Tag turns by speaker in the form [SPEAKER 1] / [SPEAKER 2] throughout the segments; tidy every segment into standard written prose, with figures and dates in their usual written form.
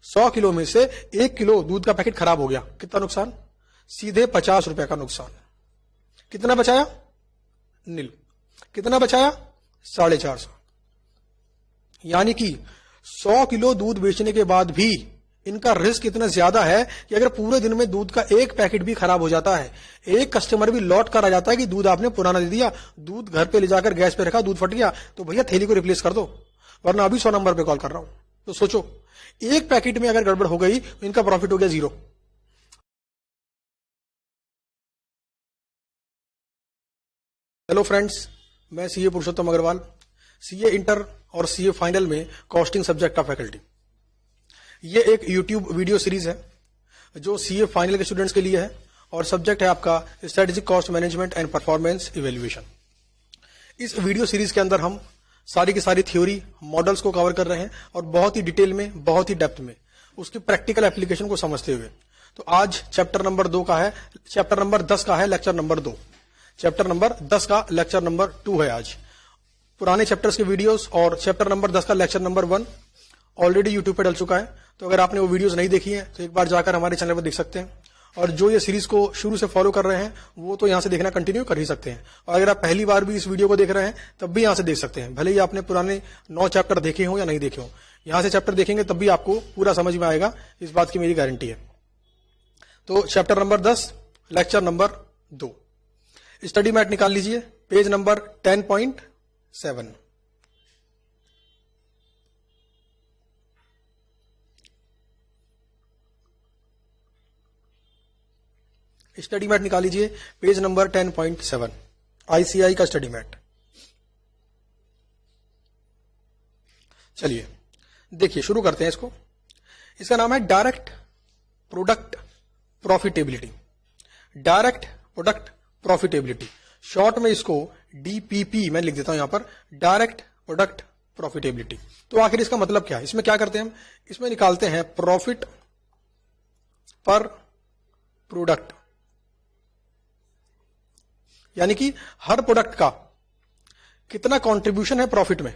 [SPEAKER 1] 100 kilo में से 1 kilo दूध का पैकेट खराब हो गया, कितना नुकसान? सीधे 50 रुपए का नुकसान। कितना बचाया? नील। कितना बचाया? 450। यानी कि 100 किलो दूध बेचने के बाद भी इनका रिस्क इतना ज्यादा है कि अगर पूरे दिन में दूध का एक पैकेट भी खराब हो जाता है, एक कस्टमर भी लौट कर आ जाता है कि दूध आपने पुराना दे दिया, दूध घर पे ले जाकर गैस पे रखा, दूध फट गया, तो भैया थैली को रिप्लेस कर दो, वरना अभी 100 नंबर पे कॉल कर रहा हूं। तो सोचो, एक पैकेट में अगर गड़बड़ हो गई तो इनका प्रॉफिट हो गया 0। हेलो फ्रेंड्स, मैं सीए पुरुषोत्तम अग्रवाल, सीए इंटर और सीए फाइनल में कॉस्टिंग सब्जेक्ट का फैकल्टी। ये एक यूट्यूब वीडियो सीरीज है जो सीए फाइनल के स्टूडेंट्स के लिए है और सब्जेक्ट है आपका strategic cost management and performance evaluation. इस वीडियो सीरीज के अंदर हम सारी की सारी थ्योरी मॉडल्स को कवर कर रहे हैं और बहुत ही डिटेल में, बहुत ही डेप्थ में उसकी प्रैक्टिकल एप्लीकेशन को समझते हुए। तो आज चैप्टर नंबर 10 का है लेक्चर नंबर 2। चैप्टर नंबर 10 का लेक्चर नंबर 2 है आज। पुराने चैप्टर्स के वीडियोस और चैप्टर नंबर 10 का लेक्चर नंबर 1 ऑलरेडी यूट्यूब पे डल चुका है, तो अगर आपने वो वीडियोस नहीं देखी है तो एक बार जाकर हमारे चैनल पर देख सकते हैं। और जो ये सीरीज को शुरू से फॉलो कर रहे हैं वो तो यहां से देखना कंटिन्यू कर ही सकते हैं, और अगर आप पहली बार भी इस वीडियो को देख रहे हैं तब भी यहां से देख सकते हैं, भले ही आपने पुराने 9 चैप्टर देखे हो या नहीं देखे हो। यहां से चैप्टर देखेंगे तब भी आपको पूरा समझ में आएगा, इस बात की मेरी गारंटी है। तो chapter number 10 lecture number 2, study mat निकाल लीजिए, पेज नंबर 10.7। स्टडी मैट निकाल लीजिए, पेज नंबर 10.7, आईसीआई का स्टडी मैट। चलिए देखिए, शुरू करते हैं इसको। इसका नाम है direct product profitability. Direct product profitability, short में इसको डीपीपी मैं लिख देता हूं यहां पर, डायरेक्ट प्रोडक्ट प्रॉफिटेबिलिटी। तो आखिर इसका मतलब क्या है? इसमें क्या करते हैं हम? इसमें निकालते हैं प्रॉफिट पर प्रोडक्ट, यानी कि हर प्रोडक्ट का कितना कंट्रीब्यूशन है प्रॉफिट में,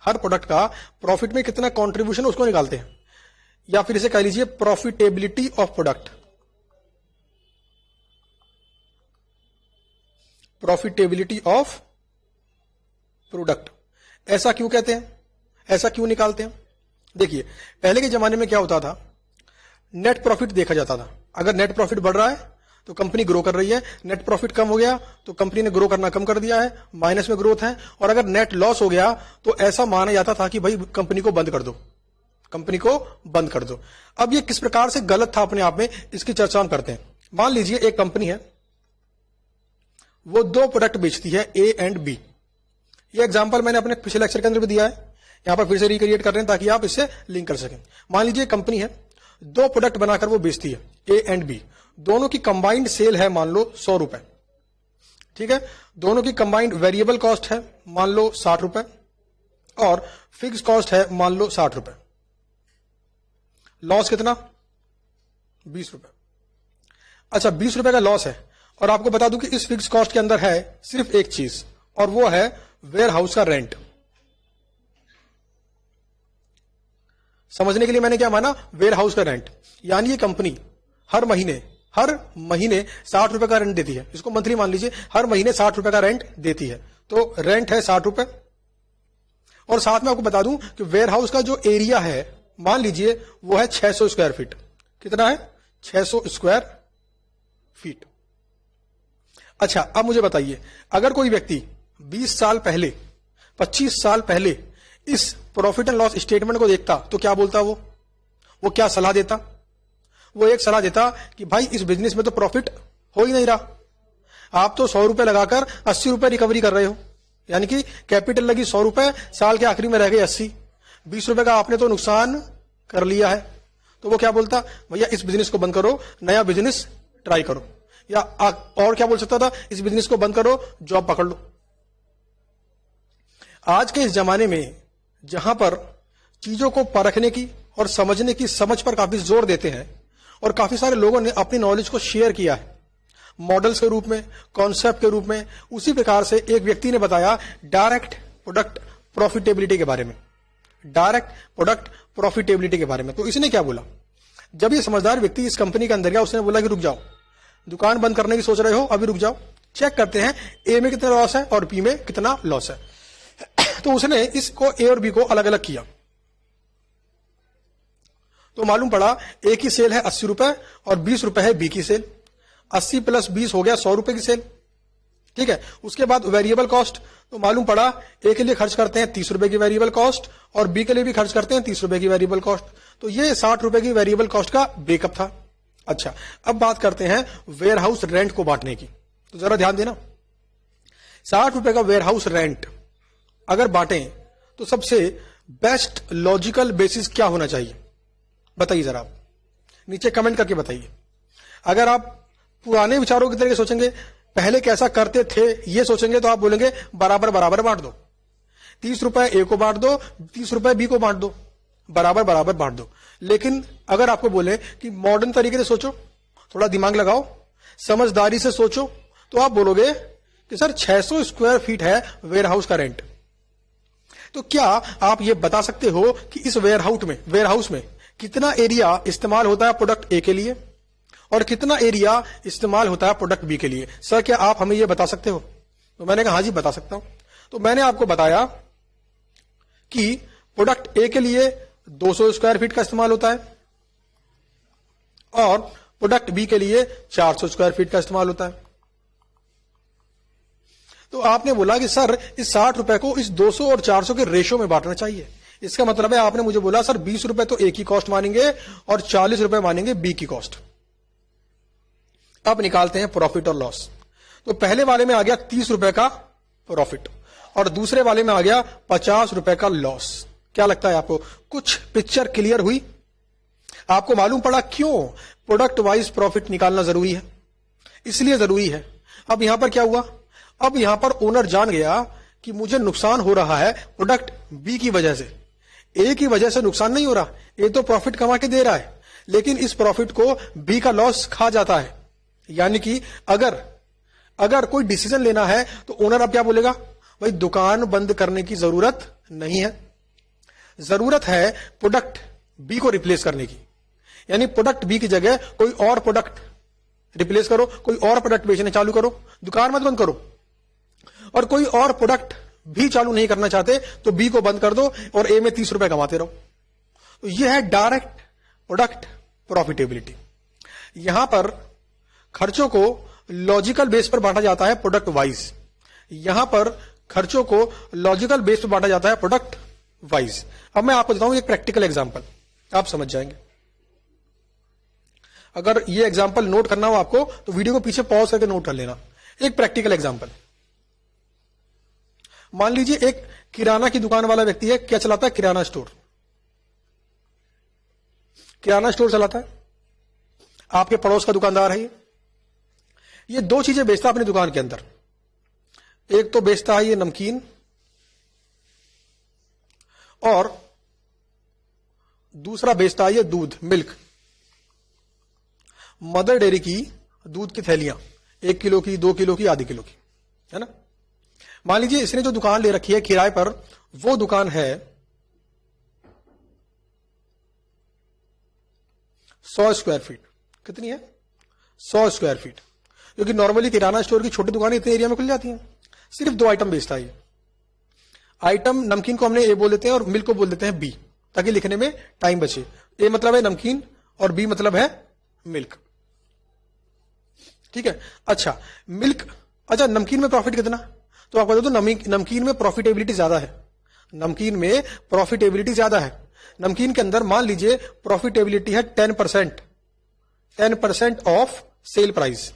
[SPEAKER 1] हर प्रोडक्ट का प्रॉफिट में कितना कंट्रीब्यूशन है उसको निकालते हैं। या फिर इसे कह लीजिए profitability of product. Profitability of product, ऐसा क्यों कहते हैं, ऐसा क्यों निकालते हैं? देखिए, पहले के जमाने में क्या होता था, नेट प्रॉफिट देखा जाता था। अगर नेट प्रॉफिट बढ़ रहा है तो कंपनी ग्रो कर रही है, नेट प्रॉफिट कम हो गया तो कंपनी ने ग्रो करना कम कर दिया है, माइनस में ग्रोथ है। और अगर नेट लॉस हो गया तो ऐसा माना जाता था कि भाई कंपनी को बंद कर दो, कंपनी को बंद कर दो। अब ये किस प्रकार से गलत था अपने आप में, इसकी चर्चा हम करते हैं। मान लीजिए एक कंपनी है, वो 2 प्रोडक्ट बेचती है, ए एंड बी। ये एग्जांपल मैंने अपने पिछले लेक्चर के अंदर भी दिया है, यहां पर फिर से रिक्रिएट कर रहे हैं ताकि आप इससे लिंक कर सकें। मान लीजिए कंपनी है, 2 प्रोडक्ट बनाकर वो बेचती है, ए एंड बी। दोनों की कंबाइंड सेल है मान लो 100 रुपए, ठीक है। दोनों की कंबाइंड वेरिएबल कॉस्ट है मान लो 60 रुपए और फिक्स कॉस्ट है मान लो 60 रुपए। लॉस कितना? 20 रुपए। अच्छा, 20 रुपए का लॉस है, और आपको बता दूं कि इस फिक्स कॉस्ट के अंदर है सिर्फ एक चीज, और वो है वेयर हाउस का रेंट। समझने के लिए मैंने क्या माना, वेयर हाउस का रेंट। यानी ये कंपनी हर महीने 60 रुपए का रेंट देती है, इसको मंथली मान लीजिए, हर महीने 60 रुपए का रेंट देती है, तो रेंट है 60 रुपए। और साथ में आपको बता दूं कि वेयर हाउस का जो एरिया है मान लीजिए वो है 600 स्क्वायर फीट। कितना है? 600 स्क्वायर फीट। अच्छा, अब मुझे बताइए, अगर कोई व्यक्ति 20 साल पहले, 25 साल पहले इस प्रॉफिट एंड लॉस स्टेटमेंट को देखता तो क्या बोलता? वो क्या सलाह देता? वो एक सलाह देता कि भाई इस बिजनेस में तो प्रॉफिट हो ही नहीं रहा, आप तो 100 रुपए लगाकर 80 रुपए रिकवरी कर रहे हो, यानी कि कैपिटल लगी 100 रुपए, साल के आखिरी में रह गए 80, 20 रुपए का आपने तो नुकसान कर लिया है। तो वो क्या बोलता? भैया इस बिजनेस को बंद करो, नया बिजनेस ट्राई करो। या और क्या बोल सकता था? इस बिजनेस को बंद करो, जॉब पकड़ लो। आज के इस जमाने में जहां पर चीजों को परखने की और समझने की समझ पर काफी जोर देते हैं और काफी सारे लोगों ने अपनी नॉलेज को शेयर किया है मॉडल्स के रूप में, कॉन्सेप्ट के रूप में, उसी प्रकार से एक व्यक्ति ने बताया डायरेक्ट प्रोडक्ट प्रॉफिटेबिलिटी के बारे में। डायरेक्ट प्रोडक्ट प्रॉफिटेबिलिटी के बारे में। तो इसने क्या बोला, जब ये समझदार व्यक्ति इस कंपनी के अंदर गया, उसने बोला कि रुक जाओ, दुकान बंद करने की सोच रहे हो, अभी रुक जाओ, चेक करते हैं ए में कितना लॉस है और बी में कितना लॉस है। तो उसने इसको ए और बी को अलग अलग किया, तो मालूम पड़ा ए की सेल है 80 रुपए और 20 रुपए है बी की सेल। 80 प्लस 20 हो गया 100 रुपए की सेल, ठीक है। उसके बाद वेरिएबल कॉस्ट, तो मालूम पड़ा ए के लिए खर्च करते हैं 30 रुपए की वेरिएबल कॉस्ट और बी के लिए भी खर्च करते हैं 30 रुपए की वेरिएबल कॉस्ट। तो ये 60 रुपए की वेरिएबल कॉस्ट का ब्रेकअप था। अच्छा, अब बात करते हैं वेयर हाउस रेंट को बांटने की। तो जरा ध्यान देना, 60 रुपए का वेयर हाउस रेंट अगर बांटें तो सबसे बेस्ट लॉजिकल बेसिस क्या होना चाहिए, बताइए जरा आप नीचे कमेंट करके बताइए। अगर आप पुराने विचारों की तरह सोचेंगे, पहले कैसा करते थे ये सोचेंगे, तो आप बोलेंगे बराबर बराबर बांट दो, 30 रुपए ए को बांट दो, 30 रुपए बी को बांट दो, बराबर बराबर बांट दो। लेकिन अगर आपको बोले कि मॉडर्न तरीके से सोचो, थोड़ा दिमाग लगाओ, समझदारी से सोचो, तो आप बोलोगे कि सर 600 स्क्वायर फीट है वेयर हाउस का रेंट। तो क्या आप ये बता सकते हो कि इस वेयर हाउस में कितना एरिया इस्तेमाल होता है प्रोडक्ट ए के लिए और कितना एरिया इस्तेमाल होता है प्रोडक्ट बी के लिए? सर क्या आप हमें यह बता सकते हो? तो मैंने कहा हाँ जी बता सकता हूं। तो मैंने आपको बताया कि प्रोडक्ट ए के लिए 200 स्क्वायर फीट का इस्तेमाल होता है और प्रोडक्ट बी के लिए 400 स्क्वायर फीट का इस्तेमाल होता है। तो आपने बोला कि सर इस 60 रुपए को इस 200 और 400 के रेशो में बांटना चाहिए। इसका मतलब है आपने मुझे बोला सर 20 रुपए तो ए की कॉस्ट मानेंगे और 40 रुपए मानेंगे बी की कॉस्ट। अब निकालते हैं प्रॉफिट और लॉस। तो पहले वाले में आ गया 30 रुपए का प्रॉफिट और दूसरे वाले में आ गया 50 रुपए का लॉस। क्या लगता है आपको, कुछ पिक्चर क्लियर हुई? आपको मालूम पड़ा क्यों प्रोडक्ट वाइज प्रॉफिट निकालना जरूरी है? इसलिए जरूरी है। अब यहां पर क्या हुआ, अब यहां पर ओनर जान गया कि मुझे नुकसान हो रहा है प्रोडक्ट बी की वजह से, ए की वजह से नुकसान नहीं हो रहा। ए तो प्रॉफिट कमा के दे रहा है, लेकिन इस प्रॉफिट को बी का लॉस खा जाता है। यानी कि अगर कोई डिसीजन लेना है तो ओनर अब क्या बोलेगा, भाई दुकान बंद करने की जरूरत नहीं है, जरूरत है प्रोडक्ट बी को रिप्लेस करने की। यानी प्रोडक्ट बी की जगह कोई और प्रोडक्ट रिप्लेस करो, कोई और प्रोडक्ट बेचने चालू करो, दुकान मत बंद करो। और कोई और प्रोडक्ट भी चालू नहीं करना चाहते तो बी को बंद कर दो और ए में 30 रुपए कमाते रहो। तो यह है डायरेक्ट प्रोडक्ट प्रॉफिटेबिलिटी। यहां पर खर्चों को लॉजिकल बेस पर बांटा जाता है प्रोडक्ट वाइज, यहां पर खर्चों को लॉजिकल बेस पर बांटा जाता है प्रोडक्ट वाइज। अब मैं आपको बताऊं एक प्रैक्टिकल एग्जांपल, आप समझ जाएंगे। अगर ये एग्जांपल नोट करना हो आपको तो वीडियो को पीछे पॉज करके नोट कर लेना। एक प्रैक्टिकल एग्जांपल, मान लीजिए एक किराना की दुकान वाला व्यक्ति है। क्या चलाता है? किराना स्टोर। किराना स्टोर चलाता है, आपके पड़ोस का दुकानदार है ये 2 चीजें बेचता है अपनी दुकान के अंदर। एक तो बेचता है ये नमकीन और दूसरा बेचता है ये दूध, मिल्क। मदर डेयरी की दूध की थैलियां 1 किलो की, 2 किलो की, आधी किलो की, है ना। मान लीजिए इसने जो दुकान ले रखी है किराए पर, वो दुकान है 100 स्क्वायर फीट। कितनी है? 100 स्क्वायर फीट। क्योंकि नॉर्मली किराना स्टोर की छोटी दुकानें इतने एरिया में खुल जाती हैं। सिर्फ 2 आइटम बेचता है। आइटम नमकीन को हमने ए बोल देते हैं और मिल्क को बोल देते हैं बी, ताकि लिखने में टाइम बचे। ए मतलब है नमकीन और बी मतलब है मिल्क, ठीक है। अच्छा मिल्क, अच्छा नमकीन में प्रॉफिट कितना? तो आपको बता दो नमकीन में प्रॉफिटेबिलिटी ज्यादा है। नमकीन में प्रॉफिटेबिलिटी ज्यादा है। नमकीन के अंदर मान लीजिए प्रॉफिटेबिलिटी है 10% ऑफ सेल प्राइस।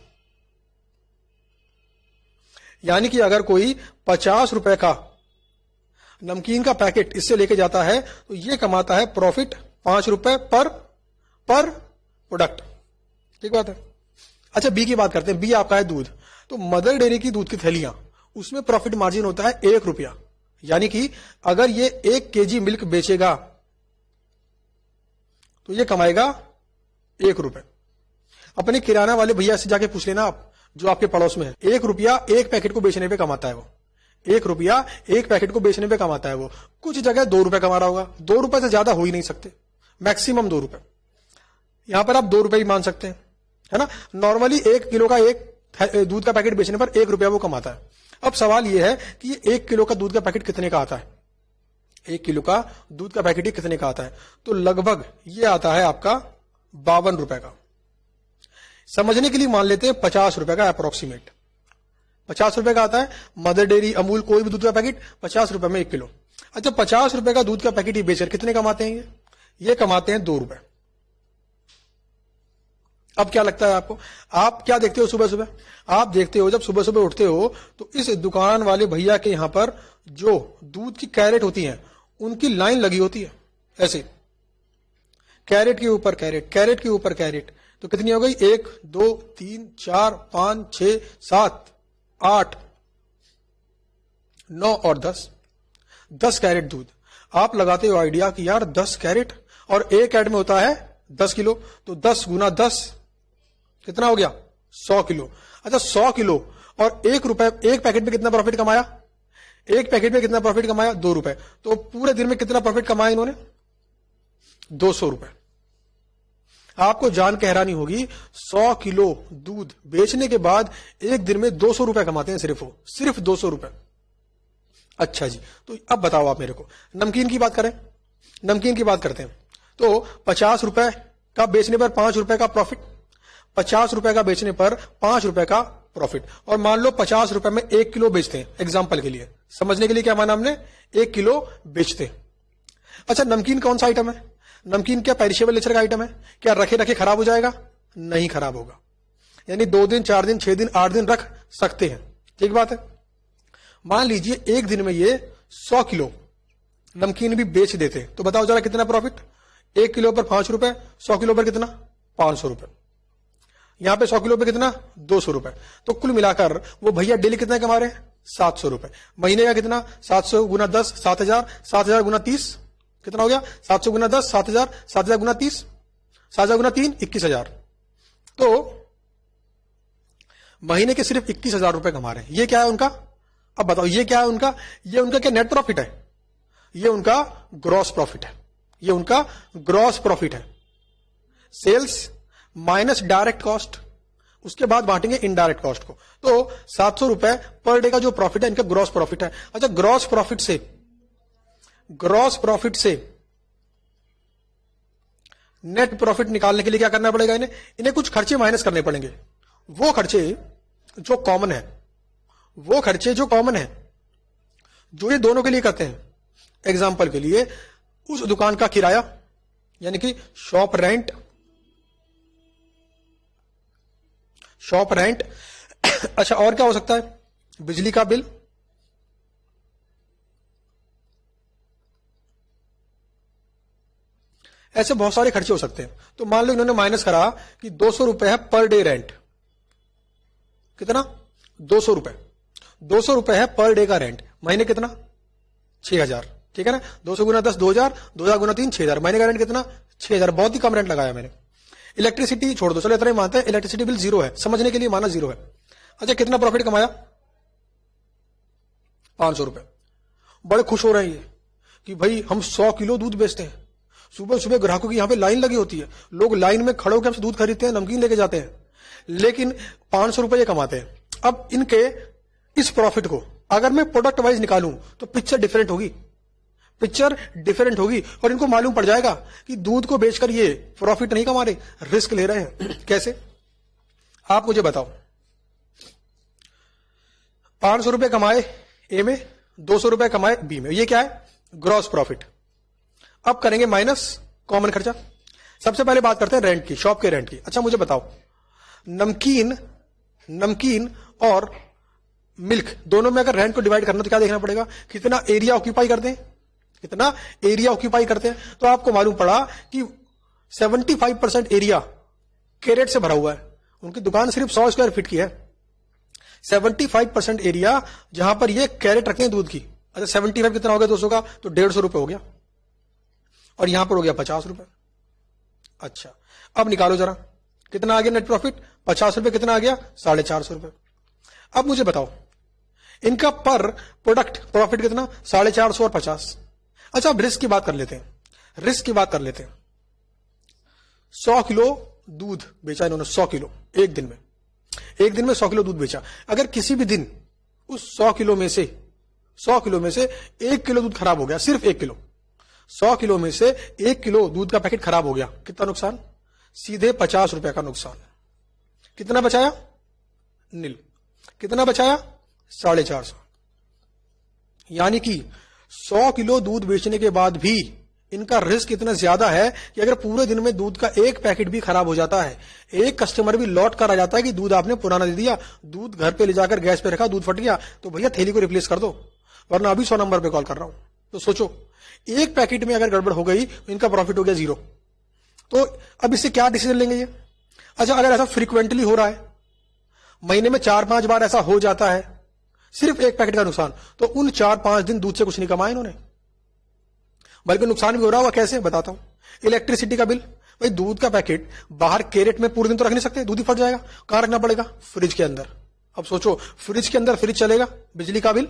[SPEAKER 1] यानी कि अगर कोई 50 रुपए का नमकीन का पैकेट इससे लेके जाता है तो ये कमाता है प्रॉफिट 5 रुपए पर प्रोडक्ट, ठीक बात है। अच्छा बी की बात करते हैं। बी आपका है दूध। तो मदर डेयरी की दूध की थैलियां, उसमें प्रॉफिट मार्जिन होता है 1 रुपया। यानी कि अगर ये 1 केजी मिल्क बेचेगा तो ये कमाएगा 1 रुपए। अपने किराना वाले भैया से जाके पूछ लेना आप, जो आपके पड़ोस में है, 1 रुपया 1 पैकेट को बेचने पे कमाता है वो। ₹1 एक पैकेट को बेचने पे कमाता है वो। कुछ जगह ₹2 कमा रहा होगा, ₹2 से ज्यादा हो ही नहीं सकते, मैक्सिमम ₹2। यहां पर आप ₹2 ही मान सकते हैं, है ना। नॉर्मली 1 किलो का एक दूध का पैकेट बेचने पर ₹1 वो कमाता है। अब सवाल यह है कि ये 1 किलो का दूध का पैकेट कितने का आता है? 1 किलो का दूध का पैकेट ही कितने का आता है? तो लगभग ये आता है आपका ₹52 का। समझने के लिए मान लेते हैं ₹50 का अप्रोक्सीमेट, ₹50 का आता है। मदर डेयरी, अमूल, कोई भी दूध का पैकेट ₹50 में 1 किलो। अच्छा, ₹50 का दूध का पैकेट ही बेचकर कितने कमाते हैं ये कमाते हैं ₹2। अब क्या लगता है आपको? आप क्या देखते हो सुबह सुबह? आप देखते हो जब सुबह सुबह उठते हो तो इस दुकान वाले भैया के यहां पर जो दूध की कैरेट होती हैं उनकी लाइन लगी होती है, ऐसे कैरेट के ऊपर कैरेट, कैरेट के ऊपर कैरेट। तो कितनी हो गई? 1 2 3 4 5 6 7 8 9 और 10 कैरेट दूध। आप लगाते हो आइडिया कि यार 10 कैरेट और एक कैरेट में होता है 10 किलो, तो 10 गुना 10 कितना हो गया? 100 किलो। अच्छा, 100 किलो और ₹1 एक पैकेट में कितना प्रॉफिट कमाया? एक पैकेट में कितना प्रॉफिट कमाया? ₹2। तो पूरे दिन में कितना प्रॉफिट कमाया इन्होंने? ₹200। आपको जान के हैरानी होगी, 100 किलो दूध बेचने के बाद एक दिन में ₹200 कमाते हैं सिर्फ ₹200। अच्छा जी, तो अब बताओ आप मेरे को, नमकीन की बात करें, नमकीन की बात करते हैं। तो ₹50 का बेचने पर ₹5 का प्रॉफिट, ₹50 का बेचने पर ₹5 का प्रॉफिट। और मान लो ₹50 में 1 किलो बेचते हैं, एग्जाम्पल के लिए, समझने के लिए क्या माना हमने? 1 किलो बेचते हैं। अच्छा, नमकीन कौन सा आइटम है? नमकीन क्या पेरिशेबल नेचर का आइटम है? क्या रखे रखे खराब हो जाएगा? नहीं खराब होगा, यानी 2 दिन 4 दिन 6 दिन 8 दिन रख सकते हैं। ठीक बात है। मान लीजिए एक दिन में ये 100 किलो नमकीन भी बेच देते, तो बताओ जरा कितना प्रॉफिट? 1 किलो पर ₹5, 100 किलो पर कितना? ₹500। यहां पे 100 किलो पे कितना? ₹200। तो कुल मिलाकर वो भैया डेली कितना कमा रहे हैं? ₹700। महीने का कितना? 700 गुना 10 7,000, 7,000 गुना 30 कितना हो गया? 700 गुना 10 7,000, 7,000 गुना 30, 7,000 गुना 3 21,000। तो महीने के सिर्फ ₹21,000 कमा रहे हैं। ये क्या है उनका? अब बताओ ये क्या है उनका? ये उनका क्या नेट प्रॉफिट है? ये उनका ग्रॉस प्रॉफिट है। ये उनका ग्रॉस प्रॉफिट है। सेल्स माइनस डायरेक्ट कॉस्ट, उसके बाद बांटेंगे इनडायरेक्ट कॉस्ट को। तो ₹700 पर डे का जो प्रॉफिट है इनका ग्रॉस प्रॉफिट है। अच्छा, ग्रॉस प्रॉफिट से नेट प्रॉफिट निकालने के लिए क्या करना पड़ेगा? इन्हें कुछ खर्चे माइनस करने पड़ेंगे। वो खर्चे जो कॉमन है, जो ये दोनों के लिए करते हैं। एग्जाम्पल के लिए, उस दुकान का किराया यानी कि शॉप रेंट अच्छा, और क्या हो सकता है? बिजली का बिल, ऐसे बहुत सारे खर्चे हो सकते हैं। तो मान लो इन्होंने माइनस करा कि ₹200 है पर डे रेंट। कितना? ₹200। ₹200 है पर डे का रेंट। महीने कितना? 6,000। ठीक है ना। 200 गुना 10 2,000, 2,000 गुना 3 6,000। महीने का रेंट कितना? 6,000। बहुत ही कम रेंट लगाया मैंने। इलेक्ट्रिसिटी छोड़ दो, चलो इतना ही मानते हैं इलेक्ट्रिसिटी बिल 0 है, समझने के लिए माना 0 है। अच्छा, कितना प्रॉफिट कमाया? ₹500। बड़े खुश हो रहे हैं ये कि भाई हम 100 किलो दूध बेचते हैं। सुबह सुबह ग्राहकों की यहां पे लाइन लगी होती है, लोग लाइन में खड़े होकर हमसे दूध खरीदते हैं, नमकीन लेके जाते हैं, लेकिन ₹500 कमाते हैं। अब इनके इस प्रॉफिट को अगर मैं प्रोडक्ट वाइज निकालूं तो पिक्चर डिफरेंट होगी और इनको मालूम पड़ जाएगा कि दूध को बेचकर ये प्रॉफिट नहीं कमा रहे, रिस्क ले रहे हैं। कैसे? आप मुझे बताओ। ₹500 कमाए ए में, ₹200 कमाए बी में, ये क्या है? Gross profit. अब करेंगे माइनस कॉमन खर्चा। सबसे पहले बात करते हैं रेंट की, शॉप के रेंट की। अच्छा, मुझे बताओ, नमकीन और मिल्क दोनों में अगर रेंट को डिवाइड करना तो क्या देखना पड़ेगा? कितना एरिया ऑक्यूपाई करते हैं। तो आपको मालूम पड़ा कि 75% एरिया कैरेट से भरा हुआ है। उनकी दुकान सिर्फ 100 स्क्वायर फीट की है। 75% एरिया जहां पर ये कैरेट रखते हैं दूध की। अच्छा, 75 कितना हो गया 200 का? तो ₹150 हो गया, और यहां पर हो गया ₹50। अच्छा, अब निकालो जरा कितना आ गया नेट प्रॉफिट? ₹50 कितना आ गया? ₹450। अब मुझे बताओ, इनका पर प्रोडक्ट प्रॉफिट कितना, 450 और 50। अच्छा, अब रिस्क की बात कर लेते हैं। रिस्क की बात कर लेते हैं। 100 किलो दूध बेचा इन्होंने, 100 किलो एक दिन में। एक दिन में 100 किलो दूध बेचा। अगर किसी भी दिन उस 100 किलो में से 1 किलो दूध खराब हो गया, सिर्फ 1 किलो, 100 किलो में से 1 किलो दूध का पैकेट खराब हो गया, कितना नुकसान? सीधे 50 रुपए का नुकसान। कितना बचाया? नील। कितना बचाया? 450। यानी कि 100 किलो दूध बेचने के बाद भी इनका रिस्क इतना ज्यादा है कि अगर पूरे दिन में दूध का एक पैकेट भी खराब हो जाता है, एक कस्टमर भी लौट कर आ जाता है कि दूध आपने पुराना दे दिया, दूध घर पे ले जाकर गैस पे रखा, दूध फट गया, तो भैया थैली को रिप्लेस कर दो, वरना अभी 100 नंबर पे कॉल कर रहा हूं। तो सोचो, एक पैकेट में अगर गड़बड़ हो गई तो इनका प्रॉफिट हो गया 0। तो अब इससे क्या डिसीजन लेंगे ये? अच्छा, अगर ऐसा फ्रीक्वेंटली हो रहा है, महीने में 4-5 बार ऐसा हो जाता है, सिर्फ एक पैकेट का नुकसान, तो उन 4-5 दिन दूध से कुछ नहीं कमाया इन्होंने, बल्कि नुकसान भी हो रहा होगा। कैसे? बताता हूं। इलेक्ट्रिसिटी का बिल, भाई दूध का पैकेट बाहर कैरेट में पूरे दिन तो रख नहीं सकते, दूध ही फट जाएगा, कहां रखना पड़ेगा? फ्रिज के अंदर। अब सोचो, फ्रिज के अंदर फ्रिज चलेगा, बिजली का बिल,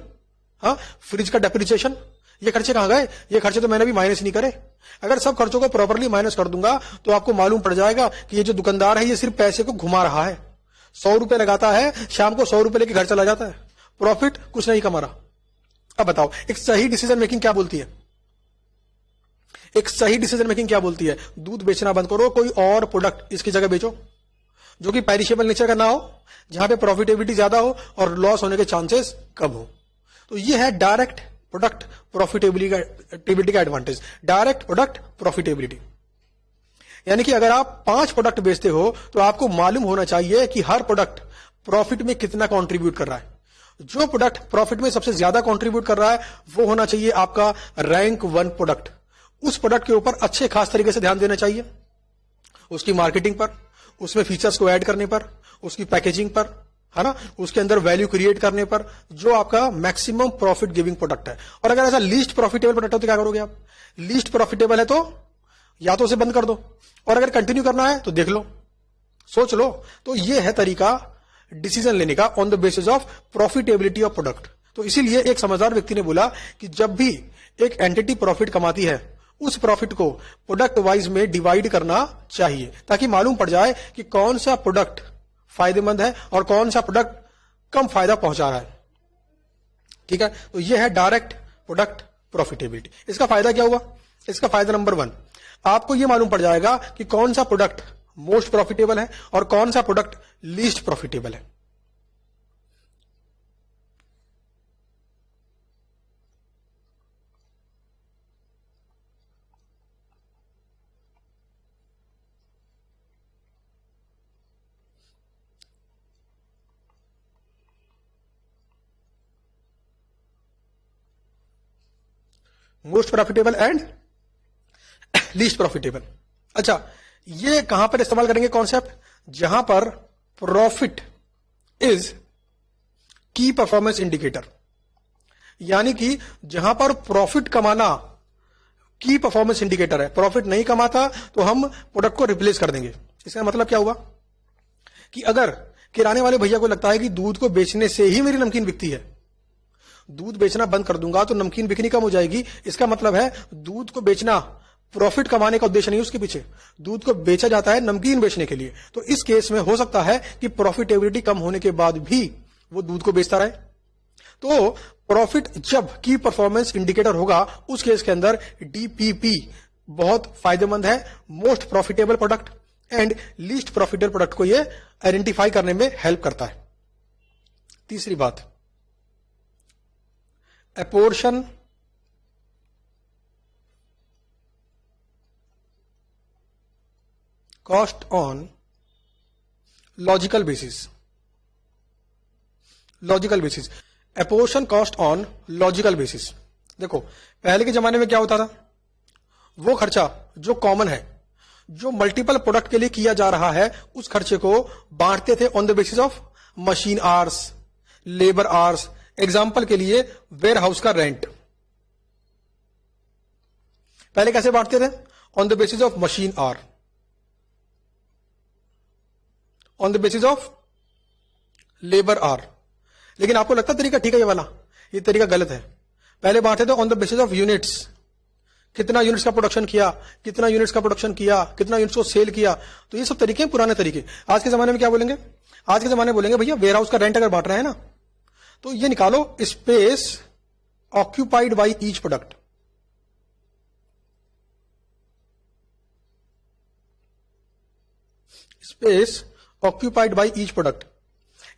[SPEAKER 1] हाँ, फ्रिज का डेप्रिसिएशन, ये खर्चे कहां गए? ये खर्चे तो मैंने भी माइनस नहीं करे। अगर सब खर्चों को प्रॉपरली माइनस कर दूंगा तो आपको मालूम पड़ जाएगा कि ये जो दुकानदार है ये सिर्फ पैसे को घुमा रहा है। 100 रुपए लगाता है, शाम को 100 रुपए लेके घर चला जाता है, प्रॉफिट कुछ नहीं कमा रहा। अब बताओ, एक सही डिसीजन मेकिंग क्या बोलती है? एक सही डिसीजन मेकिंग क्या बोलती है? दूध बेचना बंद करो, कोई और प्रोडक्ट इसकी जगह बेचो जो कि पेरिशेबल नेचर का ना हो, जहां पे प्रॉफिटेबिलिटी ज्यादा हो और लॉस होने के चांसेस कम हो। तो ये है डायरेक्ट प्रोडक्ट प्रॉफिटेबिलिटी का एडवांटेज। डायरेक्ट प्रोडक्ट प्रॉफिटेबिलिटी, यानी कि अगर आप 5 प्रोडक्ट बेचते हो तो आपको मालूम होना चाहिए कि हर प्रोडक्ट प्रॉफिट में कितना कंट्रीब्यूट कर रहा है। जो प्रोडक्ट प्रॉफिट में सबसे ज्यादा कंट्रीब्यूट कर रहा है वो होना चाहिए आपका रैंक 1 प्रोडक्ट। उस प्रोडक्ट के ऊपर अच्छे खास तरीके से ध्यान देना चाहिए, उसकी मार्केटिंग पर, उसमें फीचर्स को ऐड करने पर, उसकी पैकेजिंग पर, है ना, उसके अंदर वैल्यू क्रिएट करने पर, जो आपका मैक्सिमम प्रॉफिट गिविंग प्रोडक्ट है। और अगर ऐसा लीस्ट प्रॉफिटेबल प्रोडक्ट हो तो क्या करोगे आप? लीस्ट प्रॉफिटेबल है तो या तो उसे बंद कर दो, और अगर कंटिन्यू करना है तो देख लो, सोच लो। तो ये है तरीका डिसीजन लेने का on the basis of profitability of product. तो इसीलिए एक समझदार व्यक्ति ने बोला कि जब भी एक एंटिटी प्रॉफिट कमाती है उस प्रॉफिट को प्रोडक्ट वाइज में डिवाइड करना चाहिए, ताकि मालूम पड़ जाए कि कौन सा प्रोडक्ट फायदेमंद है और कौन सा प्रोडक्ट कम फायदा पहुंचा रहा है। ठीक है, तो यह है डायरेक्ट प्रोडक्ट प्रॉफिटेबिलिटी। इसका फायदा क्या हुआ? इसका फायदा नंबर 1, आपको यह मालूम पड़ जाएगा कि कौन सा प्रोडक्ट मोस्ट प्रॉफिटेबल है और कौन सा प्रोडक्ट लीस्ट प्रॉफिटेबल है। Most profitable and least profitable. अच्छा, ये कहां पर इस्तेमाल करेंगे कॉन्सेप्ट? जहां पर प्रॉफिट इज की परफॉर्मेंस इंडिकेटर, यानी कि जहां पर प्रॉफिट कमाना की परफॉर्मेंस इंडिकेटर है, प्रॉफिट नहीं कमाता तो हम प्रोडक्ट को रिप्लेस कर देंगे। इसका मतलब क्या हुआ कि अगर किराने वाले भैया को लगता है कि दूध को बेचने से ही मेरी नमकीन बिकती है, दूध बेचना बंद कर दूंगा तो नमकीन बिकनी कम हो जाएगी, इसका मतलब है दूध को बेचना प्रॉफिट कमाने का उद्देश्य नहीं, उसके पीछे दूध को बेचा जाता है नमकीन बेचने के लिए। तो इस केस में हो सकता है कि प्रॉफिटेबिलिटी कम होने के बाद भी वो दूध को बेचता रहे। तो प्रॉफिट जब की परफॉर्मेंस इंडिकेटर होगा उस केस के अंदर डीपीपी बहुत फायदेमंद है, most profitable product and least profitable product को ये आइडेंटिफाई करने में हेल्प करता है। तीसरी बात, apportion cost on logical basis. Logical basis, apportion cost on logical basis. देखो, पहले के जमाने में क्या होता था, वो खर्चा जो कॉमन है, जो मल्टीपल प्रोडक्ट के लिए किया जा रहा है, उस खर्चे को बांटते थे on the basis of machine hours, labour hours. Example के लिए वेयर हाउस का रेंट पहले कैसे बांटते थे? On the basis of machine our, on the basis of labour our. लेकिन आपको लगता तरीका ठीक है ये वाला? ये तरीका गलत है। पहले बांटे थे on the basis of units, कितना यूनिट्स का प्रोडक्शन किया, कितना यूनिट्स का प्रोडक्शन किया, कितना यूनिट्स को सेल किया। तो ये सब तरीके हैं पुराने तरीके। आज के जमाने में क्या बोलेंगे? आज के जमाने में बोलेंगे भैया वेयर हाउस का रेंट अगर बांट रहे हैं ना, तो ये निकालो space occupied by each product. Space occupied by each product,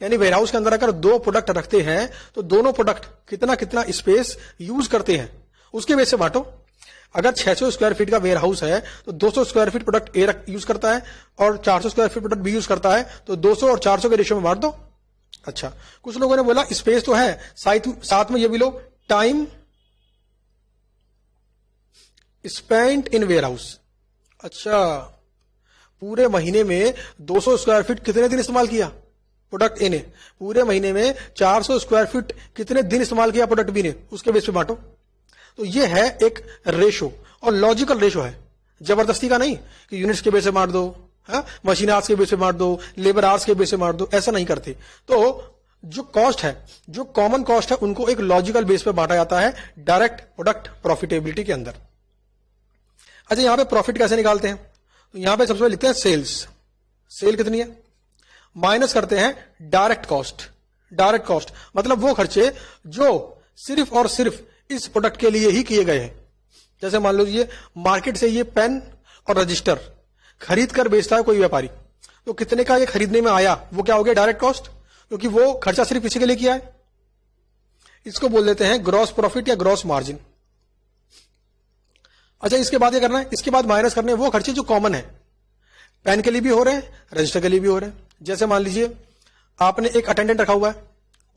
[SPEAKER 1] यानी वेयरहाउस के अंदर अगर 2 प्रोडक्ट रखते हैं तो दोनों प्रोडक्ट कितना कितना स्पेस यूज करते हैं उसके बेस से बांटो। अगर 600 स्क्वायर फीट का वेयरहाउस है तो 200 स्क्वायर फीट प्रोडक्ट ए यूज करता है और 400 square feet product B use करता है, तो 200 और 400 के रेशियो में बांट दो। अच्छा, कुछ लोगों ने बोला स्पेस तो है, साथ में ये भी लो टाइम स्पेंट इन वेयरहाउस। अच्छा, पूरे महीने में 200 स्क्वायर फीट कितने दिन इस्तेमाल किया प्रोडक्ट ए ने, पूरे महीने में 400 स्क्वायर फीट कितने दिन इस्तेमाल किया प्रोडक्ट बी ने, उसके बेस पे बांटो। तो ये है एक रेशो और लॉजिकल रेशो है, जबरदस्ती का नहीं कि यूनिट्स के बेस पे बांट दो, मशीन आवर्स के बेस पे बांट दो, लेबर आवर्स के बेस पे बांट दो, ऐसा नहीं करते। तो जो कॉस्ट है, जो कॉमन कॉस्ट है, उनको एक लॉजिकल बेस पे बांटा जाता है डायरेक्ट प्रोडक्ट प्रॉफिटेबिलिटी के अंदर। अच्छा, यहां पे प्रॉफिट कैसे निकालते हैं? तो यहां पे सबसे पहले लिखते हैं सेल्स। सेल कितनी है? माइनस करते हैं डायरेक्ट कॉस्ट। डायरेक्ट कॉस्ट मतलब वो खर्चे जो सिर्फ और सिर्फ इस प्रोडक्ट के लिए ही किए गए हैं। जैसे मान लीजिए मार्केट से ये पेन और रजिस्टर खरीद कर बेचता है कोई व्यापारी, तो कितने का ये खरीदने में आया, वो क्या हो गया? डायरेक्ट कॉस्ट, क्योंकि वो खर्चा सिर्फ इसी के लिए किया है। इसको बोल देते हैं ग्रॉस प्रॉफिट या ग्रॉस मार्जिन। अच्छा, इसके बाद ये करना है, इसके बाद माइनस करने वो खर्चे जो कॉमन है, पेन के लिए भी हो रहे हैं, रजिस्टर के लिए भी हो रहे हैं। जैसे मान लीजिए आपने एक अटेंडेंट रखा हुआ है,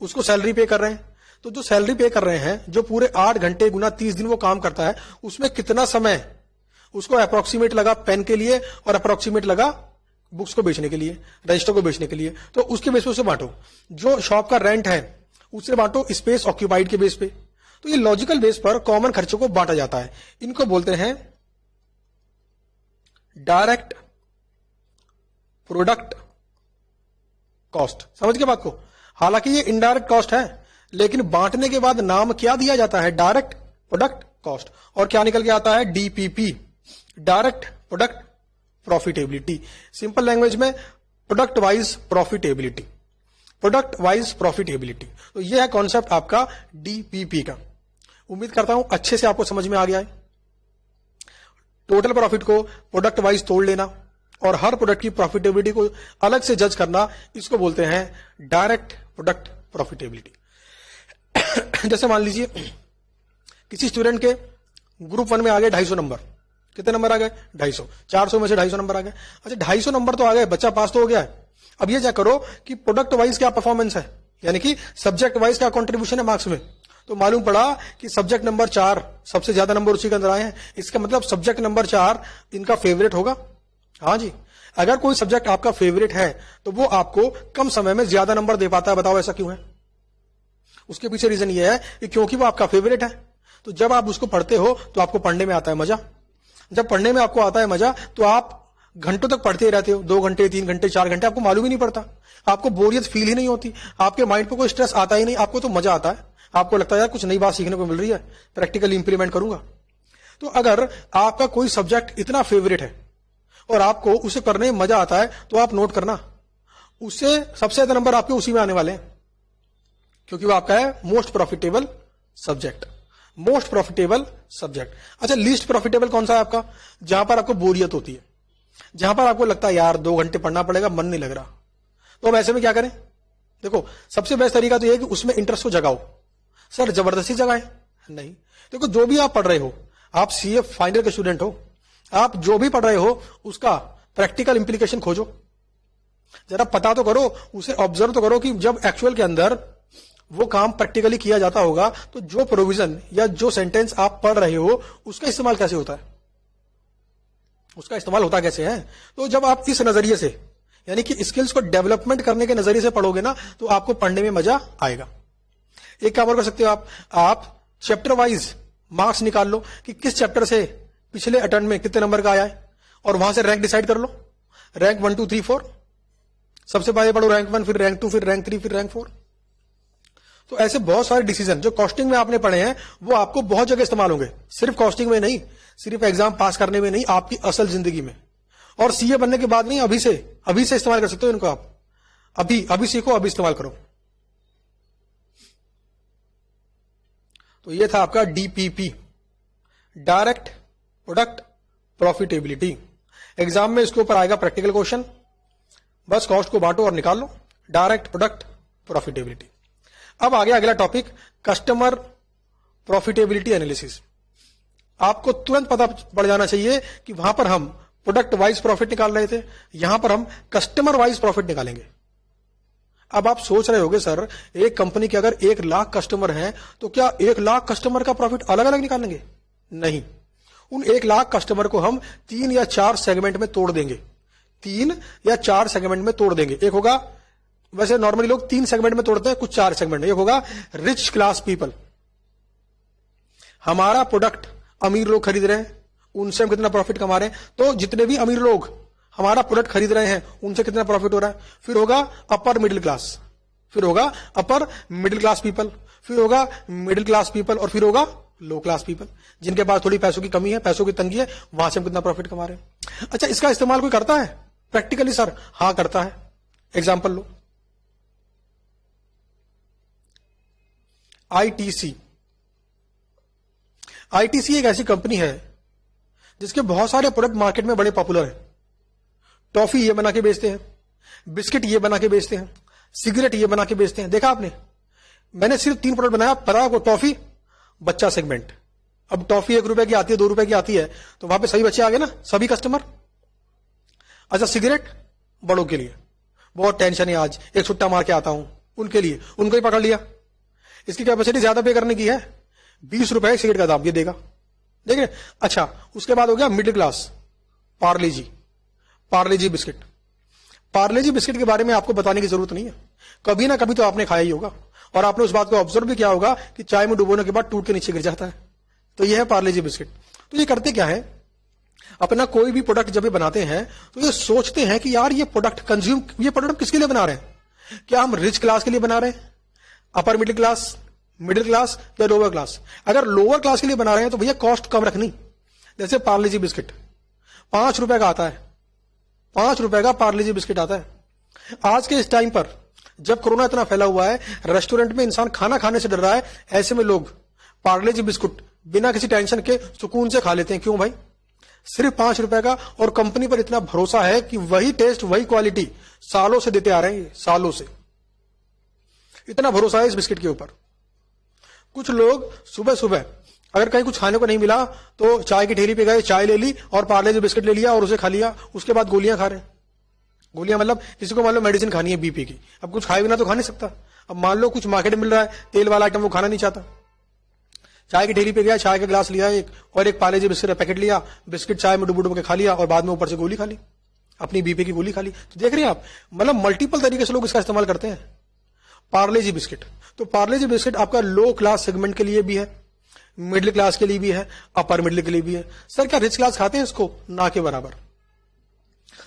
[SPEAKER 1] उसको सैलरी पे कर रहे हैं, तो जो सैलरी पे कर रहे हैं, जो पूरे 8 घंटे गुना 30 दिन वो काम करता है, उसमें कितना समय उसको अप्रोक्सीमेट लगा पेन के लिए और अप्रोक्सीमेट लगा बुक्स को बेचने के लिए, रजिस्टर को बेचने के लिए, तो उसके बेस पे उसे बांटो। जो शॉप का रेंट है उससे बांटो स्पेस ऑक्यूपाइड के बेस पे। तो ये लॉजिकल बेस पर कॉमन खर्चों को बांटा जाता है। इनको बोलते हैं डायरेक्ट प्रोडक्ट कॉस्ट। समझ गए बात को? हालांकि ये इनडायरेक्ट कॉस्ट है, लेकिन बांटने के बाद नाम क्या दिया जाता है? Direct product cost. और क्या निकल के आता है? DPP, direct product profitability. Simple language में product wise profitability, product wise profitability. तो यह है कॉन्सेप्ट आपका डीपीपी का। उम्मीद करता हूं अच्छे से आपको समझ में आ गया है। टोटल प्रॉफिट को प्रोडक्ट वाइज तोड़ लेना और हर प्रोडक्ट की प्रॉफिटेबिलिटी को अलग से जज करना, इसको बोलते हैं डायरेक्ट प्रोडक्ट प्रॉफिटेबिलिटी। जैसे मान लीजिए किसी स्टूडेंट के ग्रुप 1 में आ गए 250 नंबर। कितने नंबर आ गए? 250। 400 में से 250 नंबर आ गए। अच्छा, 250 नंबर तो आ गए, बच्चा पास तो हो गया है। अब ये क्या करो कि प्रोडक्ट वाइज क्या परफॉर्मेंस है, यानी कि सब्जेक्ट वाइज क्या कंट्रीब्यूशन है मार्क्स में। तो मालूम पड़ा कि सब्जेक्ट नंबर 4 सबसे ज्यादा नंबर उसी के अंदर आए हैं। इसका मतलब सब्जेक्ट नंबर 4 इनका फेवरेट होगा। हाँ जी, अगर कोई सब्जेक्ट आपका फेवरेट है तो वो आपको कम समय में ज्यादा नंबर दे पाता है। बताओ ऐसा क्यों है? उसके पीछे रीजन ये है कि क्योंकि वो आपका फेवरेट है। तो जब आप उसको पढ़ते हो तो आपको पढ़ने में आता है मजा। जब पढ़ने में आपको आता है मजा तो आप घंटों तक पढ़ते रहते हो, 2 घंटे 3 घंटे 4 घंटे, आपको मालूम ही नहीं पड़ता। आपको बोरियत फील ही नहीं होती, आपके माइंड पे कोई स्ट्रेस आता ही नहीं, आपको तो मजा आता है। आपको लगता है यार कुछ नई बात सीखने को मिल रही है, प्रैक्टिकली इंप्लीमेंट करूंगा। तो अगर आपका कोई सब्जेक्ट इतना फेवरेट है और आपको उसे करने में मजा आता है, तो आप नोट करना उससे सबसे ज्यादा नंबर आपके उसी में आने वाले हैं, क्योंकि वो आपका है most profitable subject. Most profitable subject. अच्छा, लीस्ट प्रॉफिटेबल कौन सा है आपका? जहां पर आपको बोरियत होती है, जहां पर आपको लगता है यार 2 घंटे पढ़ना पड़ेगा, मन नहीं लग रहा। तो अब ऐसे में क्या करें? देखो, सबसे बेस्ट तरीका तो यह है कि उसमें इंटरेस्ट को जगाओ। सर जबरदस्ती जगाए नहीं। देखो, जो भी आप पढ़ रहे हो, आप सीए फाइनल के स्टूडेंट हो, आप जो भी पढ़ रहे हो उसका प्रैक्टिकल इंप्लीकेशन खोजो, जरा पता तो करो, उसे ऑब्जर्व तो करो कि जब एक्चुअल के अंदर वो काम प्रैक्टिकली किया जाता होगा तो जो प्रोविजन या जो सेंटेंस आप पढ़ रहे हो उसका इस्तेमाल कैसे होता है, उसका इस्तेमाल होता कैसे है। तो जब आप इस नजरिए से, यानी कि स्किल्स को डेवलपमेंट करने के नजरिए से पढ़ोगे ना, तो आपको पढ़ने में मजा आएगा। एक काम और कर सकते हो आप चैप्टर वाइज मार्क्स निकाल लो कि किस चैप्टर से पिछले अटेम्प्ट में कितने नंबर का आया है, और वहां से रैंक डिसाइड कर लो। रैंक 1 2 3 4, सबसे पहले पढ़ो रैंक 1, फिर रैंक 2, फिर रैंक 3, फिर रैंक 4। तो ऐसे बहुत सारे डिसीजन जो कॉस्टिंग में आपने पढ़े हैं वो आपको बहुत जगह इस्तेमाल होंगे, सिर्फ कॉस्टिंग में नहीं, सिर्फ एग्जाम पास करने में नहीं, आपकी असल जिंदगी में। और सीए बनने के बाद नहीं, अभी से इस्तेमाल कर सकते हो इनको आप। अभी सीखो, अभी इस्तेमाल करो। तो ये था आपका DPP, direct product profitability. Exam में इसके ऊपर आएगा प्रैक्टिकल क्वेश्चन, बस कॉस्ट को बांटो और निकाल लो, डायरेक्ट प्रोडक्ट प्रॉफिटेबिलिटी। अब आगे अगला टॉपिक, कस्टमर प्रॉफिटेबिलिटी एनालिसिस। आपको तुरंत पता पड़ जाना चाहिए कि वहां पर हम प्रोडक्ट वाइज प्रॉफिट निकाल रहे थे, यहां पर हम कस्टमर वाइज प्रॉफिट निकालेंगे। अब आप सोच रहे होगे सर, एक कंपनी के अगर 1 लाख कस्टमर हैं तो क्या 1 लाख कस्टमर का प्रॉफिट अलग अलग निकालेंगे? नहीं, उन 1 लाख कस्टमर को हम 3 या 4 सेगमेंट में तोड़ देंगे। 3 या 4 सेगमेंट में तोड़ देंगे। एक होगा, वैसे नॉर्मली लोग 3 सेगमेंट में तोड़ते हैं, कुछ 4 सेगमेंट में। एक होगा रिच क्लास पीपल, हमारा प्रोडक्ट अमीर लोग खरीद रहे हैं, उनसे हम कितना प्रॉफिट कमा रहे हैं, तो जितने भी अमीर लोग हमारा प्रोडक्ट खरीद रहे हैं उनसे कितना प्रॉफिट हो रहा है। फिर होगा अपर मिडिल क्लास, फिर होगा अपर मिडिल क्लास पीपल, फिर होगा मिडिल क्लास पीपल, और फिर होगा लो क्लास पीपल, जिनके पास थोड़ी पैसों की कमी है, पैसों की तंगी है, वहां से हम कितना प्रॉफिट कमा रहे हैं। अच्छा, इसका इस्तेमाल कोई करता है प्रैक्टिकली? सर हां करता है। एग्जाम्पल लो, आईटीसी। आईटीसी एक ऐसी कंपनी है जिसके बहुत सारे प्रोडक्ट मार्केट में बड़े पॉपुलर हैं। टॉफी ये बना के बेचते हैं, बिस्किट ये बना के बेचते हैं, सिगरेट ये बना के बेचते हैं। देखा आपने, मैंने सिर्फ 3 प्रोडक्ट बनाया, पता आपको, टॉफी, बच्चा सेगमेंट। अब टॉफी 1 रुपए की आती है, 2 रुपए की आती है, तो वहां पे सभी बच्चे आ गए ना, सभी कस्टमर। अच्छा, सिगरेट बड़ों के लिए, बहुत टेंशन है आज, एक छुट्टा मार के आता हूं, उनके लिए, उनको ही पकड़ लिया। इसकी कैपेसिटी ज्यादा पे करने की है, 20 रुपए सिगरेट का दाम ये देगा, देख रहे। अच्छा, उसके बाद हो गया मिडिल क्लास, पार्ले जी बिस्किट। पार्ले जी बिस्किट के बारे में आपको बताने की जरूरत नहीं है, कभी ना कभी तो आपने खाया ही होगा, और आपने उस बात को ऑब्जर्व भी किया होगा कि चाय में डुबोने के बाद टूट के नीचे गिर जाता है। तो ये है पार्ले जी बिस्किट। तो ये करते क्या है, अपना कोई भी प्रोडक्ट जब ये बनाते हैं तो ये सोचते हैं कि यार ये प्रोडक्ट ये प्रोडक्ट किसके लिए बना रहे हैं? क्या हम रिच क्लास के लिए बना रहे हैं, अपर मिडिल क्लास या लोअर क्लास? अगर लोअर क्लास के लिए बना रहे हैं तो भैया कॉस्ट कम रखनी। जैसे पार्ले जी बिस्किट 5 रुपए का आता है, 5 रुपए का पार्ले जी बिस्किट आता है। आज के इस टाइम पर जब कोरोना इतना फैला हुआ है, रेस्टोरेंट में इंसान खाना खाने से डर रहा है, ऐसे में लोग पार्ले जी बिस्कुट बिना किसी टेंशन के सुकून से खा लेते हैं। क्यों भाई? सिर्फ 5 रुपए का, और कंपनी पर इतना भरोसा है कि वही टेस्ट वही क्वालिटी सालों से देते आ रहे हैं, सालों से इतना भरोसा है इस बिस्किट के ऊपर। कुछ लोग सुबह सुबह अगर कहीं कुछ खाने को नहीं मिला तो चाय की ठेली पे गए, चाय ले ली और पार्ले जी बिस्किट ले लिया और उसे खा लिया, उसके बाद गोलियां खा रहे हैं। गोलियां मतलब किसी को मान लो मेडिसिन खानी है बीपी की, अब कुछ खाए बिना तो खा नहीं सकता। अब मान लो कुछ मार्केट में मिल रहा है तेल वाला आइटम, वो खाना नहीं चाहता, चाय की ठेली पे गया, चाय का ग्लास लिया एक, और एक पार्ले जी बिस्किट का पैकेट लिया, बिस्किट चाय में डुबो के खा लिया, और बाद में ऊपर से गोली खा ली, अपनी बीपी की गोली खा ली। तो देख रहे हैं आप, मतलब मल्टीपल तरीके से लोग इसका इस्तेमाल करते हैं पार्ले जी बिस्किट। तो पार्ले जी बिस्किट आपका लो क्लास सेगमेंट के लिए भी है, मिडिल क्लास के लिए भी है, अपर मिडिल के लिए भी है। सर क्या रिच क्लास खाते हैं इसको? ना के बराबर।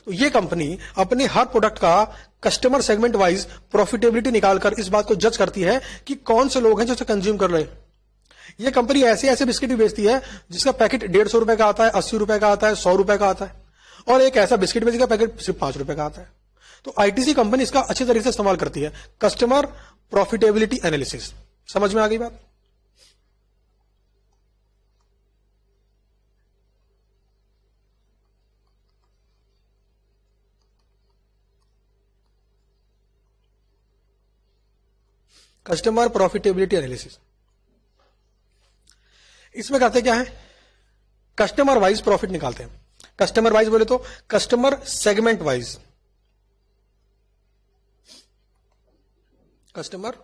[SPEAKER 1] तो ये कंपनी अपने हर प्रोडक्ट का कस्टमर सेगमेंट वाइज प्रॉफिटेबिलिटी निकालकर इस बात को जज करती है कि कौन से लोग हैं जो इसे कंज्यूम कर रहे हैं। ये कंपनी ऐसे ऐसे बिस्किट भी बेचती है जिसका पैकेट 150 रुपए का आता है, 80 रुपए का आता है, 100 रुपए का आता है, और एक ऐसा बिस्किट में जिसका पैकेट सिर्फ 5 रुपए का आता है। तो आईटीसी कंपनी इसका अच्छी तरीके से इस्तेमाल करती है, कस्टमर प्रॉफिटेबिलिटी एनालिसिस। समझ में आ गई बात? कस्टमर प्रॉफिटेबिलिटी एनालिसिस, इसमें करते क्या है, कस्टमर वाइज प्रॉफिट निकालते हैं। कस्टमर वाइज बोले तो customer segment wise, customer